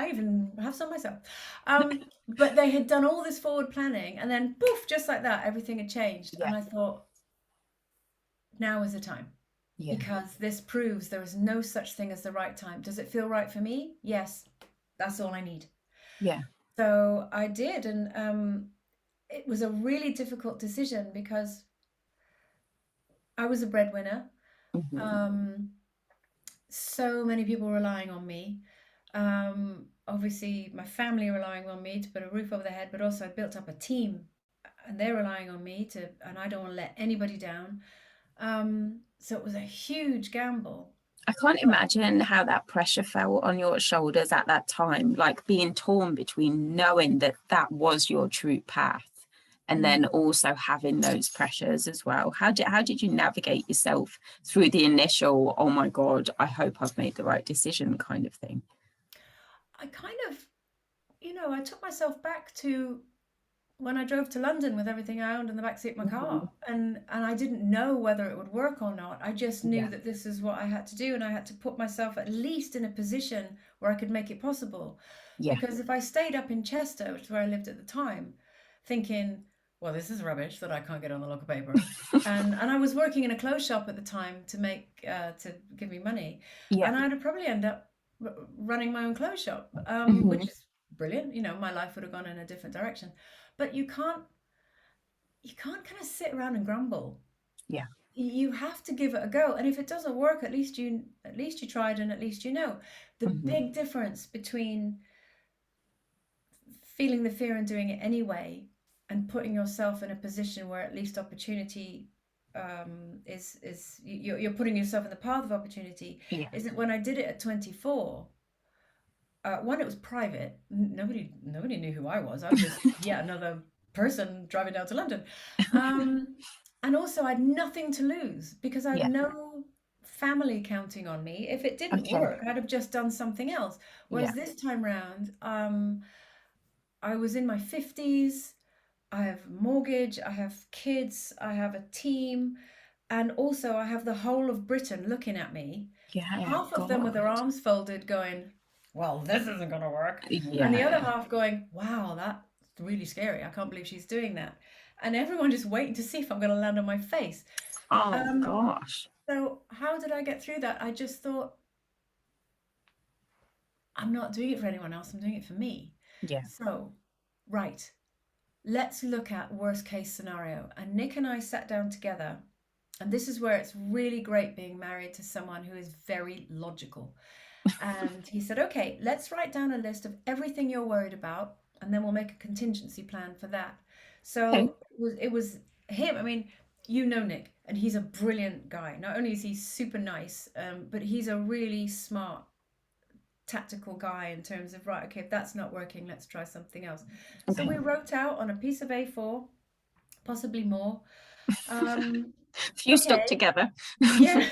even have some myself. But they had done all this forward planning, and then poof, just like that, everything had changed. Yeah. And I thought, now is the time, Yeah. because this proves there is no such thing as the right time. Does it feel right for me? Yes, that's all I need. Yeah. So I did, and it was a really difficult decision because I was a breadwinner. Hmm. Um, so many people relying on me. obviously my family relying on me to put a roof over their head, but also I built up a team and they're relying on me to, and I don't want to let anybody down. So it was a huge gamble. I can't imagine how that pressure fell on your shoulders at that time, like being torn between knowing that that was your true path and Mm. then also having those pressures as well. How did you navigate yourself through the initial, oh my God, I hope I've made the right decision kind of thing? I kind of, I took myself back to when I drove to London with everything I owned in the backseat of my car, Mhm. and I didn't know whether it would work or not. I just knew Yeah, that this is what I had to do, and I had to put myself at least in a position where I could make it possible. yeah. Because if I stayed up in Chester, which is where I lived at the time, thinking, well, this is rubbish that I can't get on the local paper, and I was working in a clothes shop at the time to make to give me money, Yeah. and I'd probably end up running my own clothes shop, which Hmm. is brilliant. My life would have gone in a different direction. But you can't kind of sit around and grumble. Yeah. You have to give it a go. And if it doesn't work, at least you tried and at least you know. The Hmm. big difference between feeling the fear and doing it anyway and putting yourself in a position where at least opportunity is you're putting yourself in the path of opportunity Yeah. is that when I did it at 24, one, it was private. Nobody knew who I was. I was just another person driving down to London. Um, and also, I had nothing to lose because I had Yeah. no family counting on me. If it didn't Okay. work, I'd have just done something else. Yeah. Whereas this time round, I was in my 50s. I have a mortgage, I have kids, I have a team, and also I have the whole of Britain looking at me, Yeah. half of them with God. their arms folded, going, well, this isn't going to work. And the other Yeah. half going, wow, that's really scary. I can't believe she's doing that. And everyone just waiting to see if I'm going to land on my face. Oh Um, gosh. so, how did I get through that? I just thought, I'm not doing it for anyone else, I'm doing it for me. Yeah. So, right, let's look at worst case scenario. And Nick and I sat down together. And this is where it's really great being married to someone who is very logical. And he said, okay, let's write down a list of everything you're worried about, and then we'll make a contingency plan for that. Okay. So it was him. I mean, you know Nick, and he's a brilliant guy. Not only is he super nice, but he's a really smart, tactical guy in terms of, right, okay, if that's not working, let's try something else. So Okay. we wrote out on a piece of A4, possibly more. Um, Few stuck okay, together. yeah,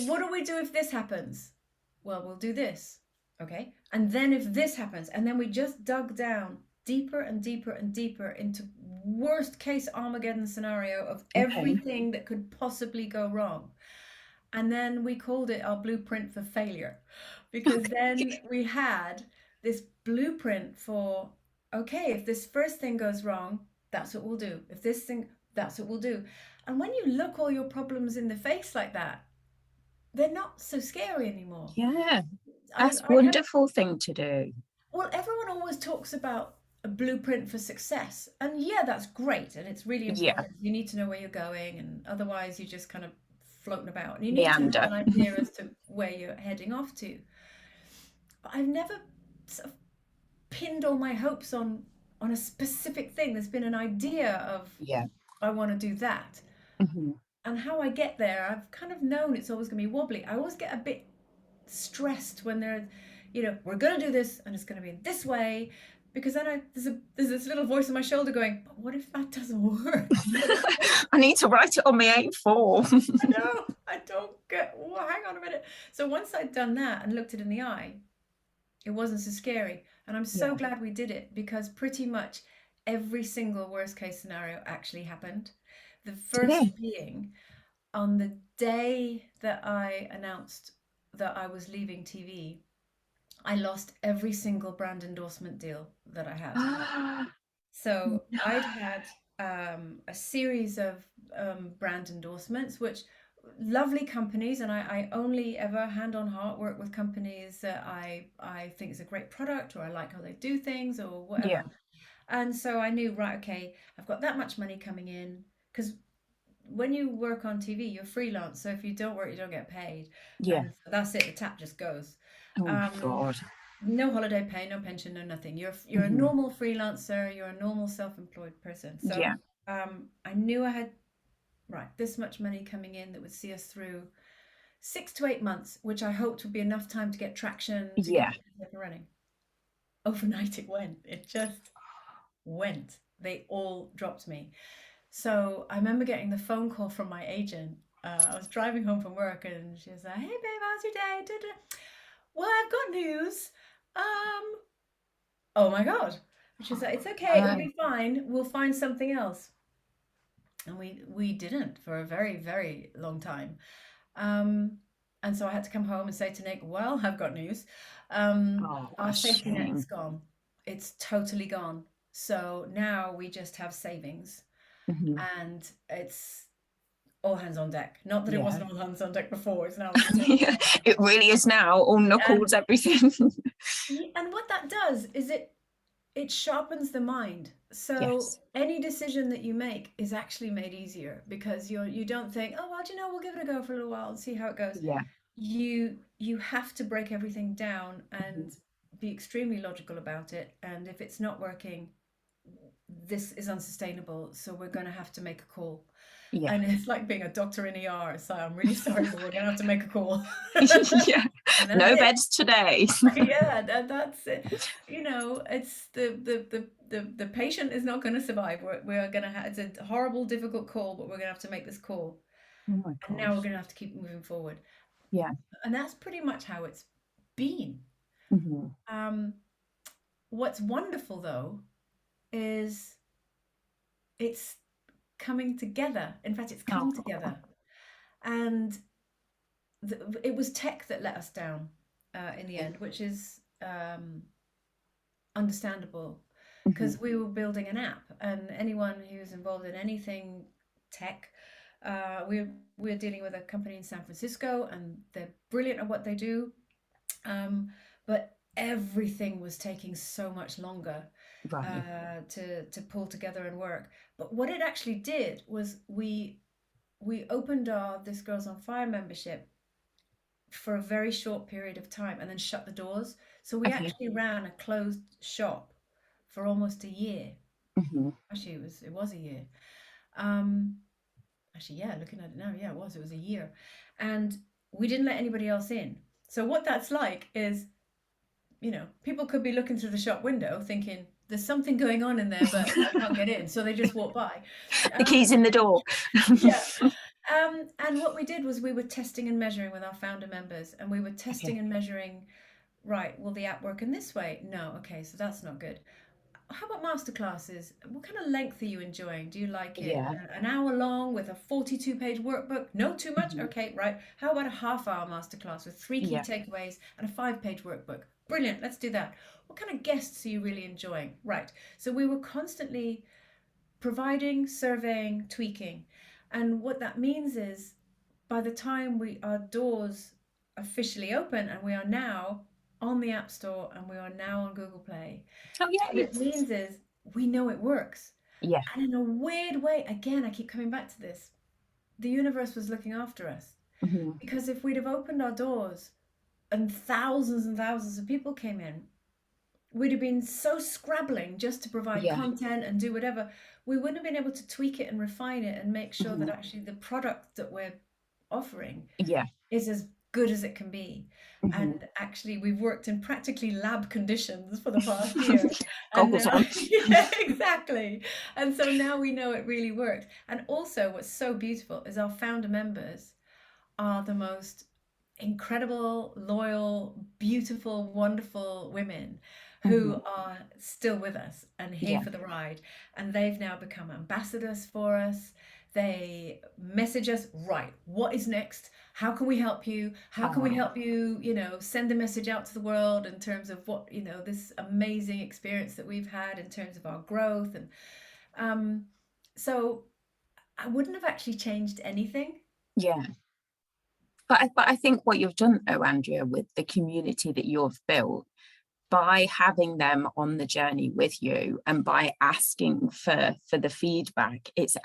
what do we do if this happens? Well, we'll do this. Okay. And then if this happens, and then we just dug down deeper and deeper and deeper into worst case Armageddon scenario of Okay. everything that could possibly go wrong. And then we called it our blueprint for failure because then we had this blueprint for, okay, if this first thing goes wrong, that's what we'll do. If this thing, that's what we'll do. And when you look all your problems in the face like that, they're not so scary anymore. Yeah. I, That's I had, wonderful thing to do. well, everyone always talks about a blueprint for success. And yeah, that's great. And it's really Yeah. important. You need to know where you're going. And otherwise, you're just kind of floating about. And you need to have Meander. an idea as to where you're heading off to. But I've never sort of pinned all my hopes on a specific thing. There's been an idea of, Yeah. I want to do that. Hmm. And how I get there, I've kind of known it's always going to be wobbly. I always get a bit stressed when they're, we're going to do this and it's going to be in this way, because then there's this little voice on my shoulder going, but what if that doesn't work? I need to write it on my A4. I know, I don't get, well, hang on a minute. So once I'd done that and looked it in the eye, it wasn't so scary. And I'm so Yeah. glad we did it, because pretty much every single worst case scenario actually happened. The Yeah. first being on the day that I announced that I was leaving TV, I lost every single brand endorsement deal that I had. So I'd had a series of brand endorsements, which lovely companies, and I only ever hand on heart work with companies that I think is a great product, or I like how they do things, or Yeah. whatever. And so I knew, right, okay, I've got that much money coming in, because when you work on TV, you're freelance. So if you don't work, you don't get paid. Yeah. And so that's it, the tap just goes. Oh my Um, God. No holiday pay, no pension, no nothing. You're a Hmm. normal freelancer, you're a normal self-employed person. So Yeah. I knew I had right this much money coming in that would see us through 6 to 8 months, which I hoped would be enough time to get traction to get Yeah. things up and running. Overnight it went. It just went. They all dropped me. So I remember getting the phone call from my agent. I was driving home from work and she was like, "Hey babe, how's your day?" Da, da. Well, I've got news. Um, oh my God. And she was like, "It's okay, it'll Oh, be fine. We'll find something else." And we didn't for a very, very long time. Um, and so I had to come home and say to Nick, "Well, I've got news. oh, what Our a safety net is shame. gone. It's totally gone. So now we just have savings Hmm. and it's all hands on deck. Not that it Yeah. wasn't all hands on deck before, it's now all hands Yeah, on deck. it really is now, all And knuckles, everything. and what that does is it sharpens the mind. So Yes. any decision that you make is actually made easier because you don't think, oh well, do you know, we'll give it a go for a little while and see how it goes. Yeah. You have to break everything down Hmm. and be extremely logical about it. And if it's not working, this is unsustainable. So we're going to have to make a call. Yeah. And it's like being a doctor in ER. So I'm really sorry, but we're going to have to make a call. Yeah. And that's No it. beds today. Yeah, that's it. You know, it's the patient is not going to survive. We're going to have, it's a horrible, difficult call, but we're going to have to make this call. Oh my And now we're gosh. going to have to keep moving forward. Yeah. And that's pretty much how it's been. Hmm. Um, what's wonderful though is it's coming together. In fact, it's come Oh. together. And it was tech that let us down in the end, which is understandable Hmm. because we were building an app, and anyone who's involved in anything tech, we're dealing with a company in San Francisco, and they're brilliant at what they do, but everything was taking so much longer Right. to pull together and work. But what it actually did was we opened our This Girls on Fire membership for a very short period of time and then shut the doors. So we Okay. actually ran a closed shop for almost a year. Hmm. Actually, it was a year. Um, actually, yeah, looking at it now, yeah, it was a year, and we didn't let anybody else in. So what that's like is, people could be looking through the shop window thinking there's something going on in there, but I can't get in, so they just walk by. The Um, key's in the door. yeah. And what we did was we were testing and measuring with our founder members, and we were testing Okay. and measuring, right, will the app work in this way? No, okay, so that's not good. How about masterclasses? What kind of length are you enjoying? Do you like it Yeah. an hour long with a 42-page workbook? No, too much? Hmm. Okay, right. How about a half-hour masterclass with three key Yeah. takeaways and a 5-page workbook? Brilliant, let's do that. What kind of guests are you really enjoying? Right. So we were constantly providing, surveying, tweaking. And what that means is by the time our doors officially open, and we are now on the App Store and we are now on Google Play, Oh, what yay. it means is we know it works. Yeah. And in a weird way, again, I keep coming back to this, the universe was looking after us. Hmm. Because if we'd have opened our doors and thousands of people came in, we'd have been so scrabbling just to provide Yeah. content and do whatever. We wouldn't have been able to tweak it and refine it and make sure that Hmm. actually the product that we're offering Yeah. is as good as it can be. Hmm. And actually, we've worked in practically lab conditions for the past year. And Goggles now, on. yeah, exactly. And so now we know it really worked. And also, what's so beautiful is our founder members are the most incredible, loyal, beautiful, wonderful women who Hmm. are still with us and here Yeah. for the ride. And they've now become ambassadors for us. They message us, right, what is next? How can we help you? How can we Oh, help you, send a message out to the world in terms of what, this amazing experience that we've had in terms of our growth. And um, so I wouldn't have actually changed anything. yeah. But I think what you've done, though, Andrea, with the community that you've built, by having them on the journey with you and by asking for the feedback, it's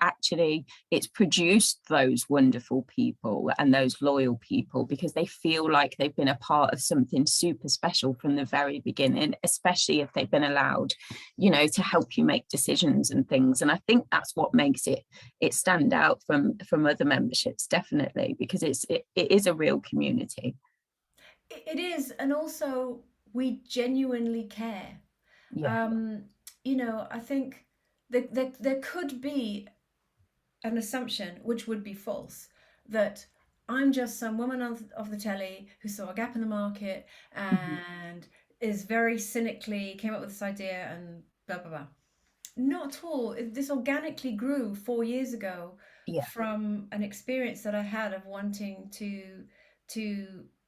produced those wonderful people and those loyal people, because they feel like they've been a part of something super special from the very beginning, especially if they've been allowed, to help you make decisions and things. And I think that's what makes it stand out from other memberships, definitely, because it is a real community. It is, and also we genuinely care. Yeah. Um, I think that there could be an assumption, which would be false, that I'm just some woman of the telly who saw a gap in the market Mhm. and is very cynically came up with this idea and blah blah blah. Not at all. This organically grew 4 years ago Yeah. from an experience that I had of wanting to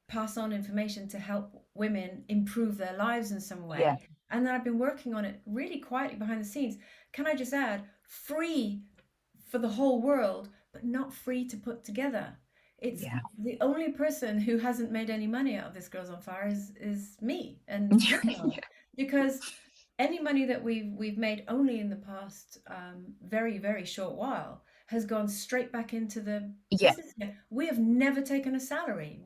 pass on information to help women improve their lives in some Yeah. way. And then I've been working on it really quietly behind the scenes. Can I just add, free for the whole world, but not free to put together. It's Yeah. the only person who hasn't made any money out of this Girls on Fire is me and working on it, Yeah. because any money that we've made only in the past very very short while has gone straight back into the Yeah. business. We have never taken a salary.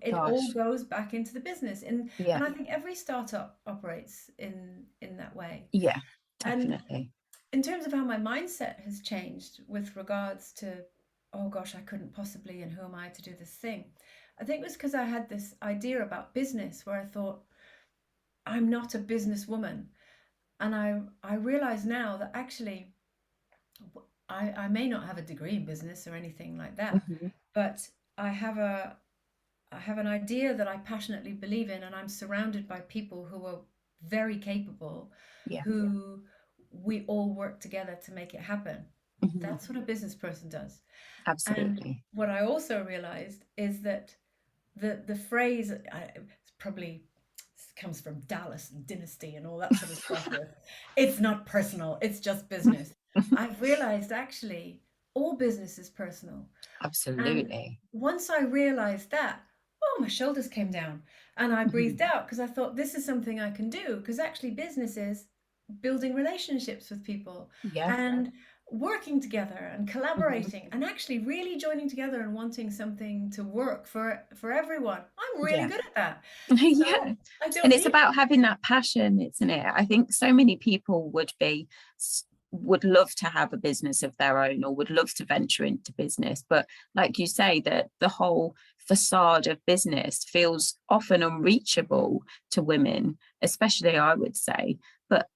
It all Gosh. goes back into the business, Yeah. and I think every startup operates in that way. Yeah. And Definitely. in terms of how my mindset has changed with regards to, oh gosh, I couldn't possibly, and who am I to do this thing? I think it was because I had this idea about business where I thought, I'm not a businesswoman. And I realize now that actually I may not have a degree in business or anything like that, Mhm. but I have a I have an idea that I passionately believe in, and I'm surrounded by people who are very capable, Yeah. who we all work together to make it happen. Mhm. That's what a business person does. And Absolutely. what I also realized is that the phrase it's probably comes from Dallas and Dynasty and all that sort of stuff with it's not personal, it's just business. I've realized actually all business is personal. And Absolutely. once I realized that, oh, my shoulders came down and I breathed Mhm. out because I thought this is something I can do. Because actually, business is building relationships with people Yeah. and working together and Mhm. collaborating and actually really joining together and wanting something to work for everyone. I'm really Yeah. good at that. So Yeah. I And don't it's need. about having that passion, isn't it? I think so many people would love to have a business of their own, or would love to venture into business, but like you say, that the whole facade of business feels often unreachable to women, especially, I would say. But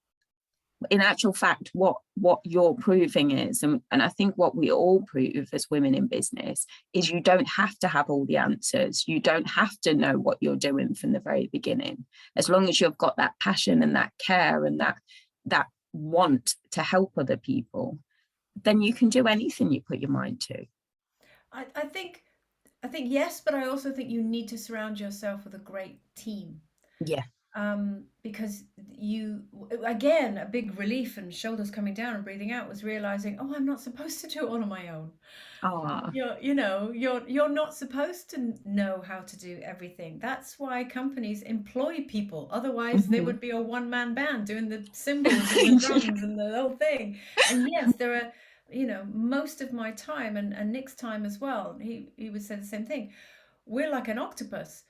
in actual fact, what you're proving is, and I think what we all prove as women in business, is you don't have to have all the answers. You don't have to know what you're doing from the very beginning. As long as you've got that passion and that care and that want to help other people, then you can do anything you put your mind to. I think yes, but I also think you need to surround yourself with a great team. Yeah. Because you, again, a big relief and shoulders coming down and breathing out was realizing, oh, I'm not supposed to do it all on my own. Ah. You're not supposed to know how to do everything. That's why companies employ people. Otherwise, they Mhm. would be a one-man band doing the cymbals and the drums and the whole thing. And yes, there are, most of my time and Nick's time as well. He would say the same thing. We're like an octopus.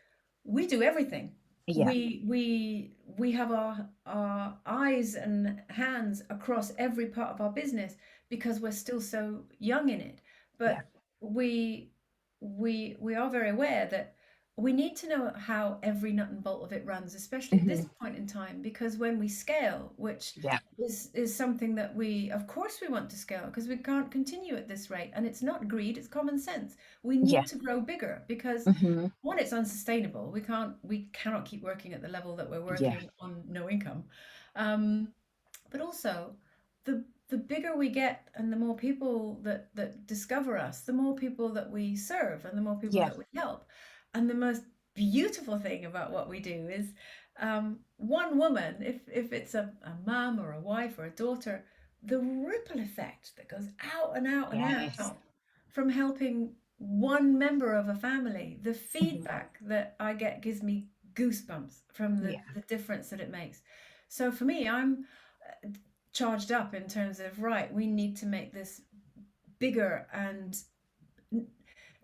We do everything. Yeah. We have our eyes and hands across every part of our business because we're still so young in it. Yeah. But we are very aware that we need to know how every nut and bolt of it runs, especially at this Mhm. point in time, because when we scale, which Yeah. is something that of course we want to scale because we can't continue at this rate, and it's not greed, it's common sense. We Yeah. need to grow bigger because Mhm. one, it's unsustainable. We cannot keep working at the level that we're Yeah. working on no income. Um, but also the bigger we get and the more people that discover us, the more people that we serve and the more people Yeah. that we help. And the most beautiful thing about what we do is one woman, if it's a mum or a wife or a daughter, the ripple effect that goes out and out and Yes. out from helping one member of a family, the Mhm. feedback that I get gives me goosebumps from Yeah. the difference that it makes. So for me, I'm charged up in terms of, right, we need to make this bigger and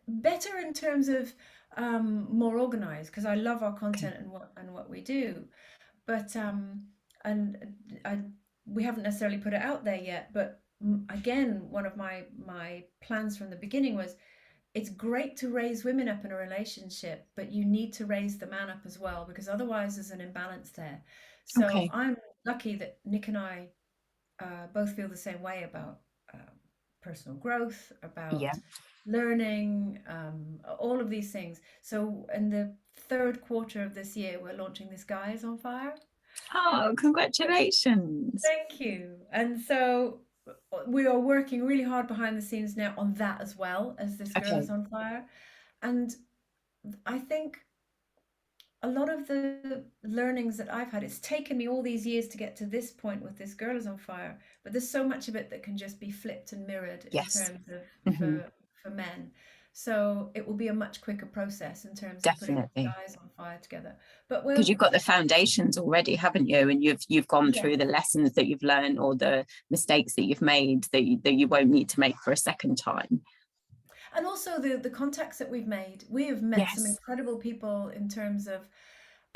better in terms of more organized, because I love our Okay. content and what we do. But and I we haven't necessarily put it out there yet, but again, one of my plans from the beginning was, it's great to raise women up in a relationship, but you need to raise the man up as well, because otherwise there's an imbalance there. So Okay. I'm lucky that Nick and I both feel the same way about personal growth, Yeah. about learning, all of these things. So in the third quarter of this year, we're launching this Guys on Fire. Oh, congratulations. Thank you. And so we are working really hard behind the scenes now on that, as well as this Girl Okay. is on Fire. And I think a lot of the learnings that I've had, it's taken me all these years to get to this point with this Girl is on Fire, but there's so much of it that can just be flipped and mirrored in Yes. terms of Hmm. for men. So it will be a much quicker process in terms of putting Definitely. Guys on Fire together. But Because we're, you've got the foundations already, haven't you? And you've gone yes. through the lessons that you've learned or the mistakes that you've made that you won't need to make for a second time. And also the contacts that we've made. We have met some Yes. incredible people in terms of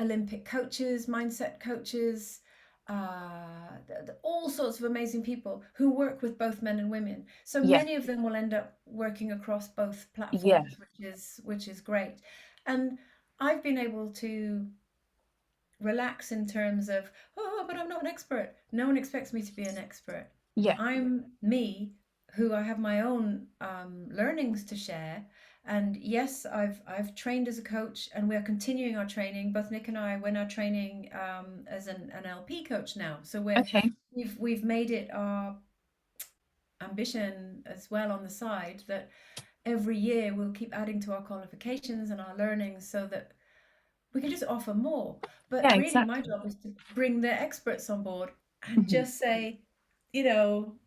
Olympic coaches, mindset coaches, all sorts of amazing people who work with both men and women. So Yeah. many of them will end up working across both Yeah. platforms, which is great. And I've been able to relax in terms of, oh, but I'm not an expert. No one expects me to be an expert. Yeah. I'm me, who I have my own learnings to share. And yes, I've trained as a coach, and we're continuing our training. Both Nick and I, we're now training as an NLP coach now. So Okay. we've made it our ambition as well on the side that every year we'll keep adding to our qualifications and our learnings, so that we can just offer more. But Yeah, really, my exactly. job is to bring the experts on board and Mhm. just say, you know,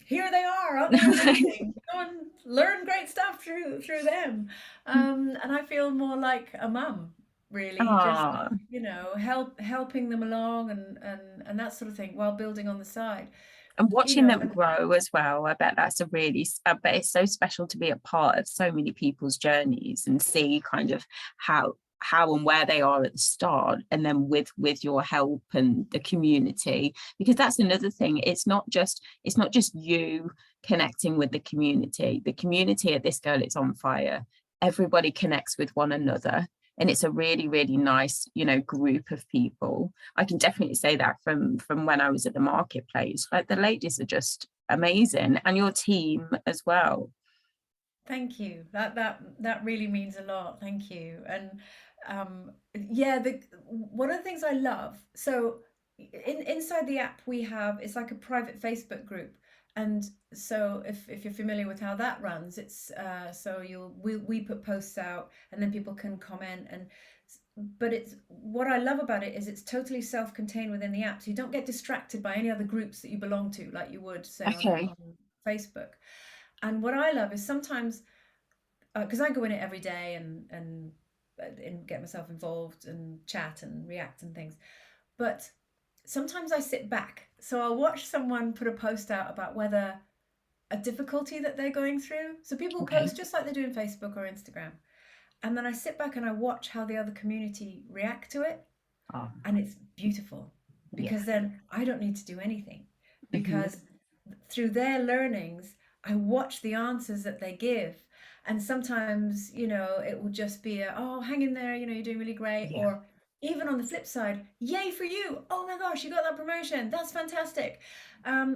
here they are, aren't they amazing? Go and learn great stuff through them. And I feel more like a mum, really, just Ah, helping them along and that sort of thing, while building on the side. and You watching know, them and grow as well. I bet that's I bet it's so special to be a part of so many people's journeys and see kind of how and where they are at the start, and then with your help and the community, because that's another thing. It's not just you connecting with the community at this Girl It's on Fire. Everybody connects with one another, and it's a really, really nice, group of people. I can definitely say that from when I was at the marketplace. Like, the ladies are just amazing, and your team as well. thank you. That really means a lot. Thank you. And yeah, the one of the things I love, so inside the app we have, it's like a private Facebook group. And so if you're familiar with how that runs, it's so we put posts out, and then people can comment. And but it's what I love about it is it's totally self-contained within the app. So you don't get distracted by any other groups that you belong to, like you would say Okay. on Facebook. And what I love is sometimes, because I go in it every day and get myself involved and chat and react and things. But sometimes I sit back. So I'll watch someone put a post out about whether a difficulty that they're going through. So people Okay. post just like they do in Facebook or Instagram. And then I sit back and I watch how the other community react to it. Oh, And it's beautiful, yeah. because then I don't need to do anything, Hmm. because through their learnings, I watch the answers that they give. And sometimes, it will just be oh, hang in there, you're doing really great. Yeah. Or even on the flip side, yay for you. Oh my gosh, you got that promotion. That's fantastic.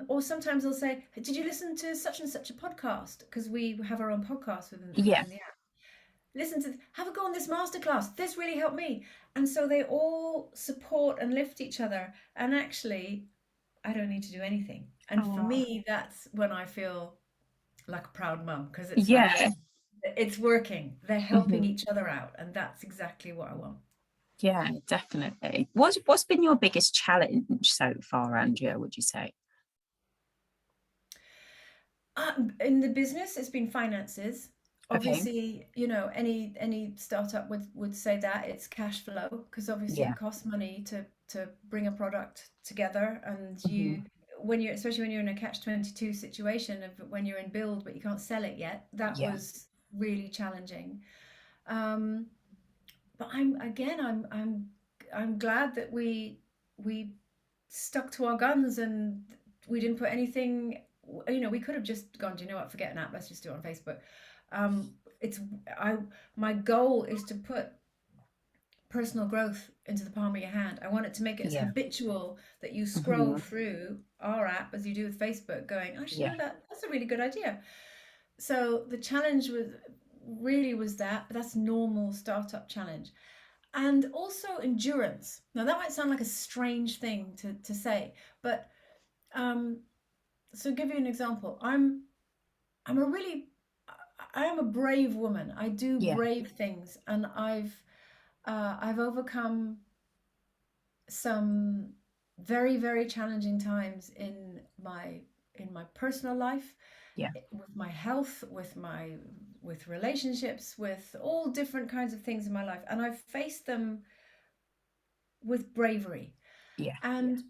Or sometimes they'll say, did you listen to such and such a podcast? Because we have our own podcast Yeah. within the app. Listen to, have a go on this masterclass. This really helped me. And so they all support and lift each other. And actually, I don't need to do anything. And for Oh, me, that's when I feel like a proud mum, because it's like, yeah. it's working. They're helping Hmm. each other out, and that's exactly what I want. Yeah, definitely. What's been your biggest challenge so far, Andrea, would you say? In the business, it's been finances. Okay. Obviously, any startup would say that it's cash flow, because obviously Yeah. it costs money to bring a product together, and Hmm. when you're especially when you're in a catch-22 situation of when you're in build but you can't sell it yet, that Yeah. was really challenging. Um, but I'm glad that we stuck to our guns, and we didn't put anything. We could have just gone, do you know what, forget an app, let's just do it on Facebook. It's I My goal is to put personal growth into the palm of your hand. I want it to make it as Yeah. habitual that you scroll Hmm. through our app as you do with Facebook, going, actually, Yeah. no, that's a really good idea. So the challenge was that, but that's normal startup challenge. And also endurance. Now that might sound like a strange thing to say, but um, so give you an example. I'm a really I am a brave woman. I do Yeah. brave things, and I've overcome some very, very challenging times in my personal life, Yeah. with my health, with relationships, with all different kinds of things in my life, and I've faced them with bravery. Yeah. And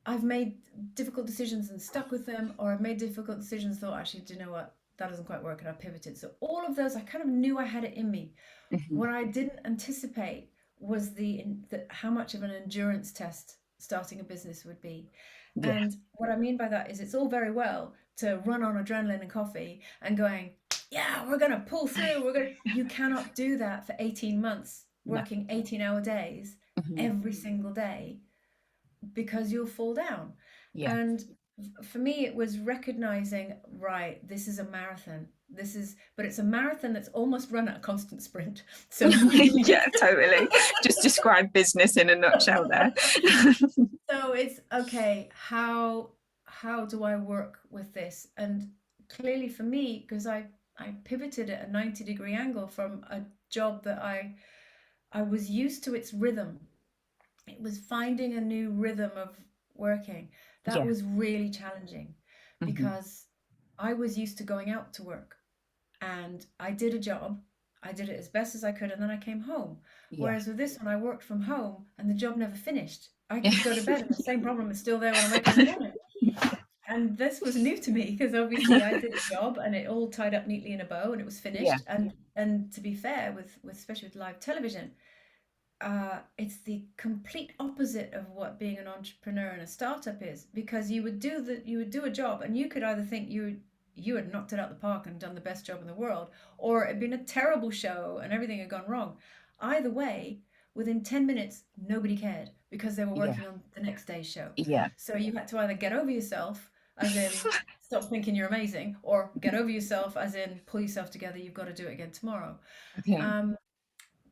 I've made difficult decisions and stuck with them, or I've made difficult decisions, thought, actually, do you know what? That doesn't quite work, and I pivoted. So all of those, I kind of knew I had it in me. Hmm. What I didn't anticipate was the how much of an endurance test starting a business would be. Yeah. And what I mean by that is, it's all very well to run on adrenaline and coffee and going, yeah, we're going to pull through. You cannot do that for 18 months, No. working 18-hour days Hmm. every single day, because you'll fall down. Yeah. And for me, it was recognizing, right, this is a marathon. But it's a marathon that's almost run at a constant sprint. So Yeah, totally. Just describe business in a nutshell there. so it's okay, how do I work with this? And clearly for me, because I pivoted at a 90-degree angle from a job that I was used to its rhythm. It was finding a new rhythm of working. That Yeah. was really challenging, Hmm. because I was used to going out to work, and I did a job. I did it as best as I could, and then I came home. Yeah. Whereas with this one, I worked from home and the job never finished. I could go to bed and the same problem is still there when I wake up in the morning. And this was new to me, because obviously I did a job and it all tied up neatly in a bow and it was Yeah. finished. And to be fair, with especially with live television, it's the complete opposite of what being an entrepreneur and a startup is, because you would do a job and you could either think you had knocked it out the park and done the best job in the world, or it had been a terrible show and everything had gone wrong. Either way, within 10 minutes, nobody cared, because they were Yeah. working on the next day's show. Yeah. So you had to either get over yourself, as in stop thinking you're amazing, or get over yourself, as in pull yourself together, you've got to do it again tomorrow. Okay. Um,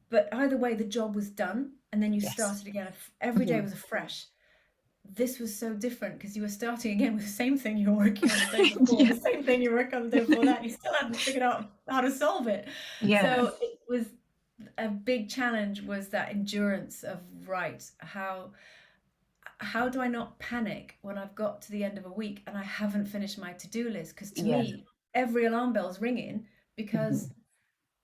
but either way, the job was done, and then you Yes. started again. Every day Hmm. was afresh. This was so different, because you were starting again with the same thing you were working on the day before, Yeah. the same thing you were working on the day before that, and you still hadn't figured out how to solve it. Yeah. So it was a big challenge, was that endurance of, right, how do I not panic when I've got to the end of a week and I haven't finished my to-do list? Because to Yeah. me, every alarm bell's ringing, because Hmm.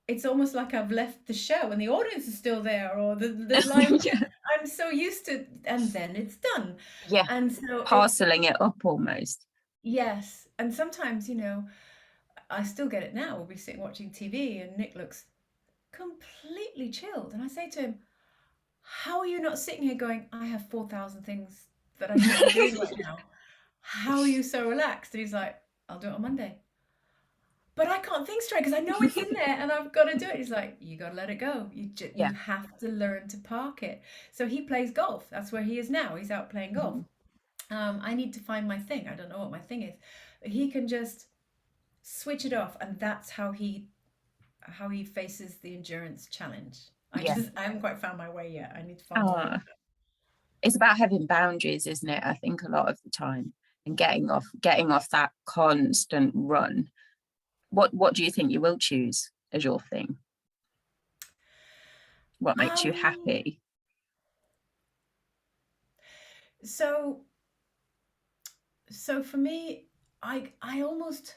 it's almost like I've left the show and the audience is still there, or the live. Yeah. I'm so used to, and then it's done. Yeah. And so it's, Parceling it up almost. yes. And sometimes, I still get it now. We'll be sitting watching TV and Nick looks completely chilled. And I say to him, how are you not sitting here going, I have 4,000 things that I need to be doing right now? How are you so relaxed? And he's like, I'll do it on Monday. But I can't think straight, because I know it's in there and I've got to do it. He's like, you got to let it go. Yeah. You have to learn to park it. So he plays golf. That's where he is now. He's out playing golf. Hmm. I need to find my thing. I don't know what my thing is. But he can just switch it off, and that's how he faces the endurance challenge. Yeah. I haven't quite found my way yet. I need to find my way. Oh, it's about having boundaries, isn't it? I think a lot of the time, and getting off that constant run. What do you think you will choose as your thing? What makes you Um, happy? so so for me, I almost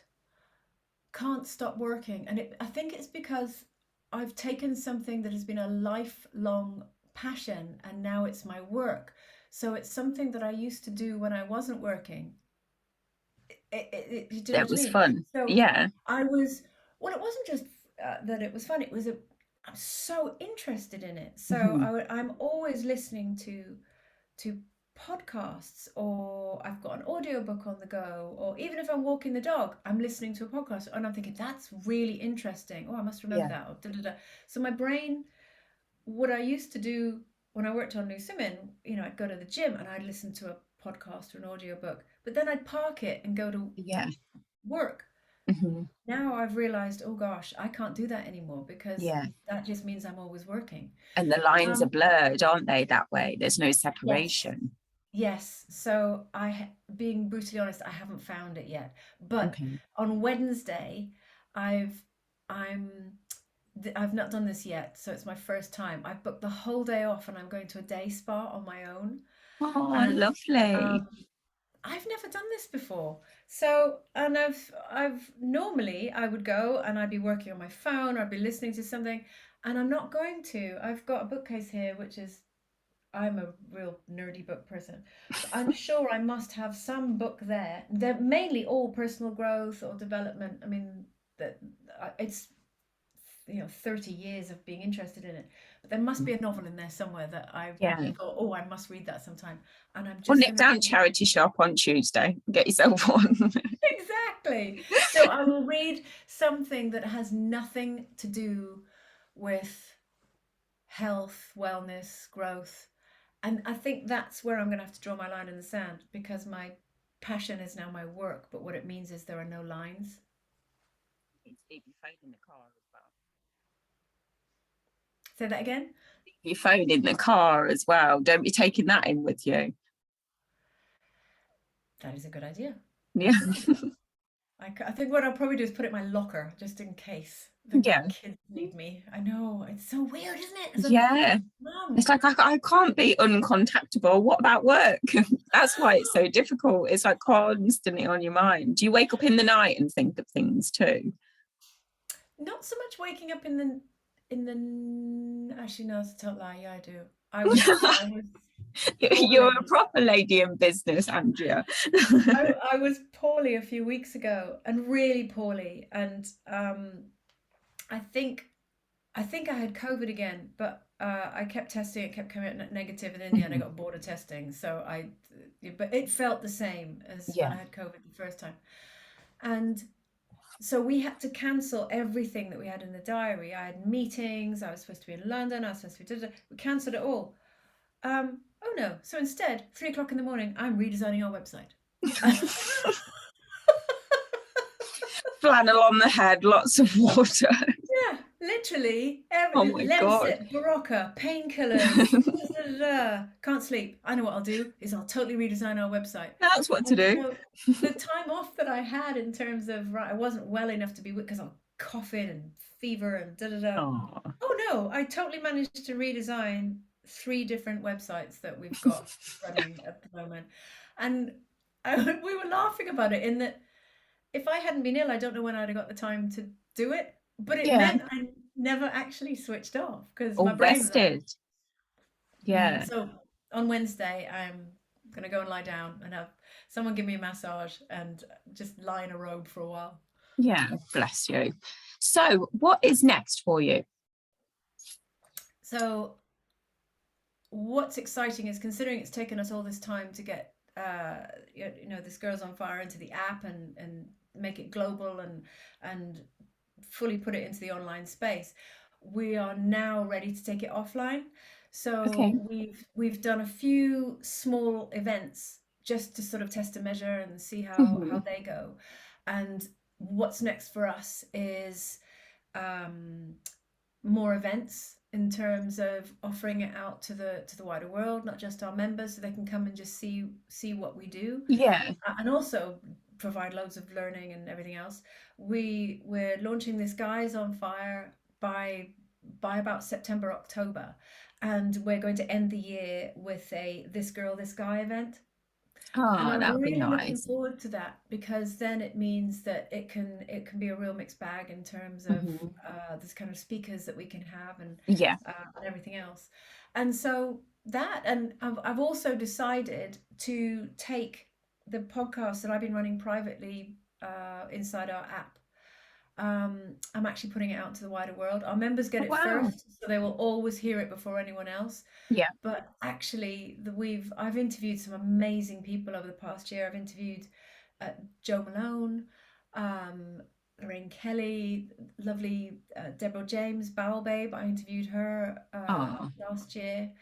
can't stop working. And I think it's because I've taken something that has been a lifelong passion and now it's my work. So it's something that I used to do when I wasn't working. Do you know That what I was mean? fun. So Yeah. I was, well, it wasn't just that it was fun, it was I'm so interested in it. So Mhm. I'm always listening to podcasts, or I've got an audiobook on the go, or even if I'm walking the dog, I'm listening to a podcast and I'm thinking that's really interesting. Oh, I must remember Yeah. that. Or da, da, da. So my brain, what I used to do when I worked on New Simon, I'd go to the gym and I'd listen to a podcast or an audiobook, but then I'd park it and go to Yeah. work. Mhm. Now I've realized, oh gosh, I can't do that anymore because Yeah. that just means I'm always working. And the lines are Um, blurred, aren't they, that way? There's no yes. separation. Yes, so being brutally honest, I haven't found it yet. But Okay. on Wednesday, I've I'm I've not done this yet, so it's my first time. I've booked the whole day off and I'm going to a day spa on my own. Oh, And lovely. um, I've never done this before. So, and I've normally I would go and I'd be working on my phone or I'd be listening to something, and I'm not going to. I've got a bookcase here, which is I'm a real nerdy book person. So I'm sure I must have some book there. They're mainly all personal growth or development. I mean, that it's 30 years of being interested in it. But there must be a novel in there somewhere that I Yeah. thought, oh, I must read that sometime. And I'm Well, just nip gonna down charity shop on Tuesday. Get yourself one. exactly. So I will read something that has nothing to do with health, wellness, growth. And I think that's where I'm going to have to draw my line in the sand because my passion is now my work, but what it means is there are no lines. Leave your phone in the car as well. Say that again? Your phone in the car as well. Don't be taking that in with you. That is a good idea. Yeah. I think what I'll probably do is put it in my locker just in case the Yeah. kids need me. I know, it's so weird, isn't it? As a Yeah. It's mum. like I can't be uncontactable. What about work? That's why it's so difficult. It's like constantly on your mind. Do you wake up in the night and think of things too? Not so much waking up actually no, that's a total lie. Yeah, I do. I was You're a poorly. proper lady in business, Andrea. I was poorly a few weeks ago and really poorly, and I think I think I had COVID again, but I kept testing, it kept coming out negative, and in the end I got bored of testing. So but it felt the same as when Yeah. I had COVID the first time. And so we had to cancel everything that we had in the diary. I had meetings, I was supposed to be in London, I was supposed to be, we cancelled it all. Oh no. So instead, 3 o'clock in the morning, I'm redesigning our website. Flannel on the head, lots of water. Yeah, literally Oh every my God. Lemsip, Barocca, painkillers. Da, da, da, da. Can't sleep. I know what I'll do is I'll totally redesign our website. That's what to And do. so the time off that I had in terms of right, I wasn't well enough to be with because I'm coughing and fever and da da da. Oh. Oh no, I totally managed to redesign 3 different websites that we've got running at the moment. And we were laughing about it in that if I hadn't been ill, I don't know when I'd have got the time to do it. But it Yeah. meant I never actually switched off because my All brain was like, rested. Yeah. So on Wednesday, I'm gonna go and lie down and have someone give me a massage and just lie in a robe for a while. Yeah. Bless you. So, what is next for you? So what's exciting is considering it's taken us all this time to get this Girls on Fire into the app and make it global and fully put it into the online space. We are now ready to take it offline. So Okay. we've done a few small events just to sort of test and measure and see how Mhm. they go. And what's next for us is um, more events in terms of offering it out to the wider world, not just our members, so they can come and just see what we do, Yeah. and also provide loads of learning and everything else. We're launching this Guys on Fire by about September, October, and we're going to end the year with a This Girl, This Guy event. And Oh, I'm that would be really looking nice. forward to that, because then it means that it can be a real mixed bag in terms of Hmm. this kind of speakers that we can have, Yeah. and everything else. And so that, and I've also decided to take the podcast that I've been running privately inside our app. I'm actually putting it out to the wider world. Our members get Oh, it wow. first, so they will always hear it before anyone else. Yeah. But actually, I've interviewed some amazing people over the past year. I've interviewed Joe Malone, um, Lorraine Kelly, lovely Deborah James, Bowel Babe. I interviewed her Oh. last year,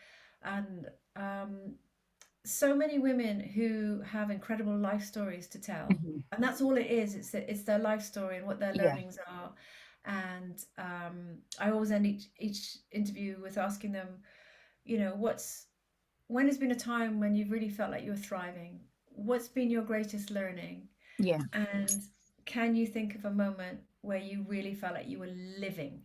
and so many women who have incredible life stories to tell. Hmm. And that's all it is. It's their life story and what their Yeah. learnings are. And I always end each interview with asking them, when has been a time when you've really felt like you were thriving? What's been your greatest learning? Yeah. And can you think of a moment where you really felt like you were living?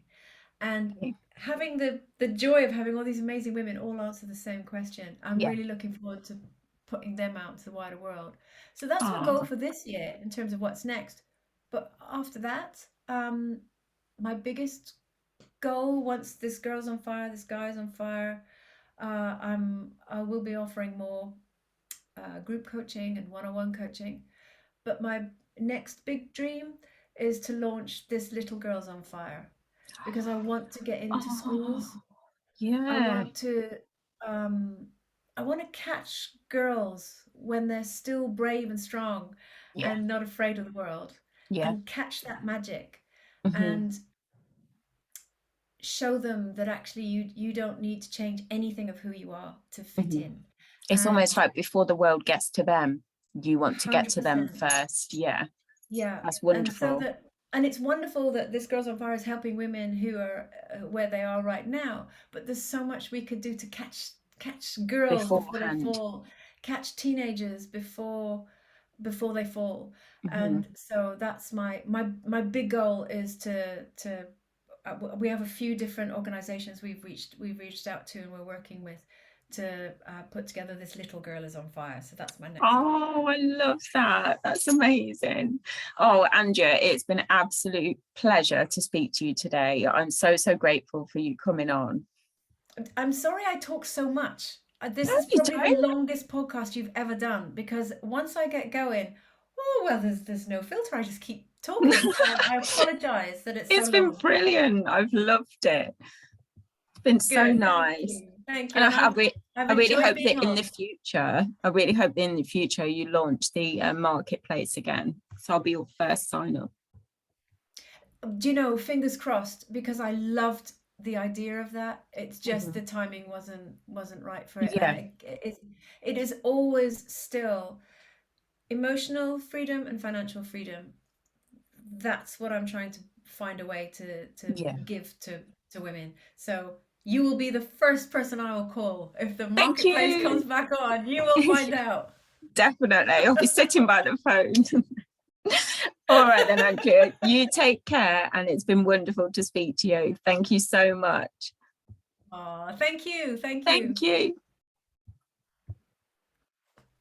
And Okay. having the joy of having all these amazing women all answer the same question, I'm Yeah. really looking forward to putting them out to the wider world. So that's my goal Oh. for this year in terms of what's next. But after that, my biggest goal, once this girl's on fire, this guy's on fire, I will be offering more group coaching and one-on-one coaching. But my next big dream is to launch this Little Girls on Fire, because I want to get into schools. Oh. I Yeah. want to um, I want to catch girls when they're still brave and strong Yeah. and not afraid of the world, Yeah. and catch that magic Hmm. and show them that actually you don't need to change anything of who you are to fit Hmm. in. It's almost And like before the world gets to them, you want to get to them 100%. first. Yeah. Yeah, That's and so wonderful. that, and it's wonderful that this Girls on Fire is helping women who are where they are right now. But there's so much we could do to catch girls before they Beforehand. fall, catch teenagers before they fall. Hmm. And so that's my big goal is to we have a few different organizations we've reached out to and we're working with to put together this Little Girl is on Fire. So that's my next goal. Oh, I love that. That's amazing. Oh, Andrea, it's been an absolute pleasure to speak to you today. I'm so, so grateful for you coming on. I'm sorry I talk so much. No, This is you probably the don't. longest podcast you've ever done, because once I get going, oh well, there's no filter. I just keep talking. So I apologize that it's so It's been long. brilliant. I've loved it. It's been so Good, thank nice. you, thank you. And And I've I really enjoyed hope being that in the on. future, I really hope that in the future you launch the marketplace again. So I'll be your first sign up. Do you know, fingers crossed, because I loved the idea of that. It's just Mhm. the timing wasn't right for it, and Yeah, it is always still emotional freedom and financial freedom. That's what I'm trying to find a way to yeah. give to women. So you will be the first person I will call if the Thank marketplace comes you. back on. You will find out. Definitely. I'll be sitting by the phone. All right then, Andrea. You take care, and it's been wonderful to speak to you. Thank you so much. Oh, thank you. Thank you. Thank you.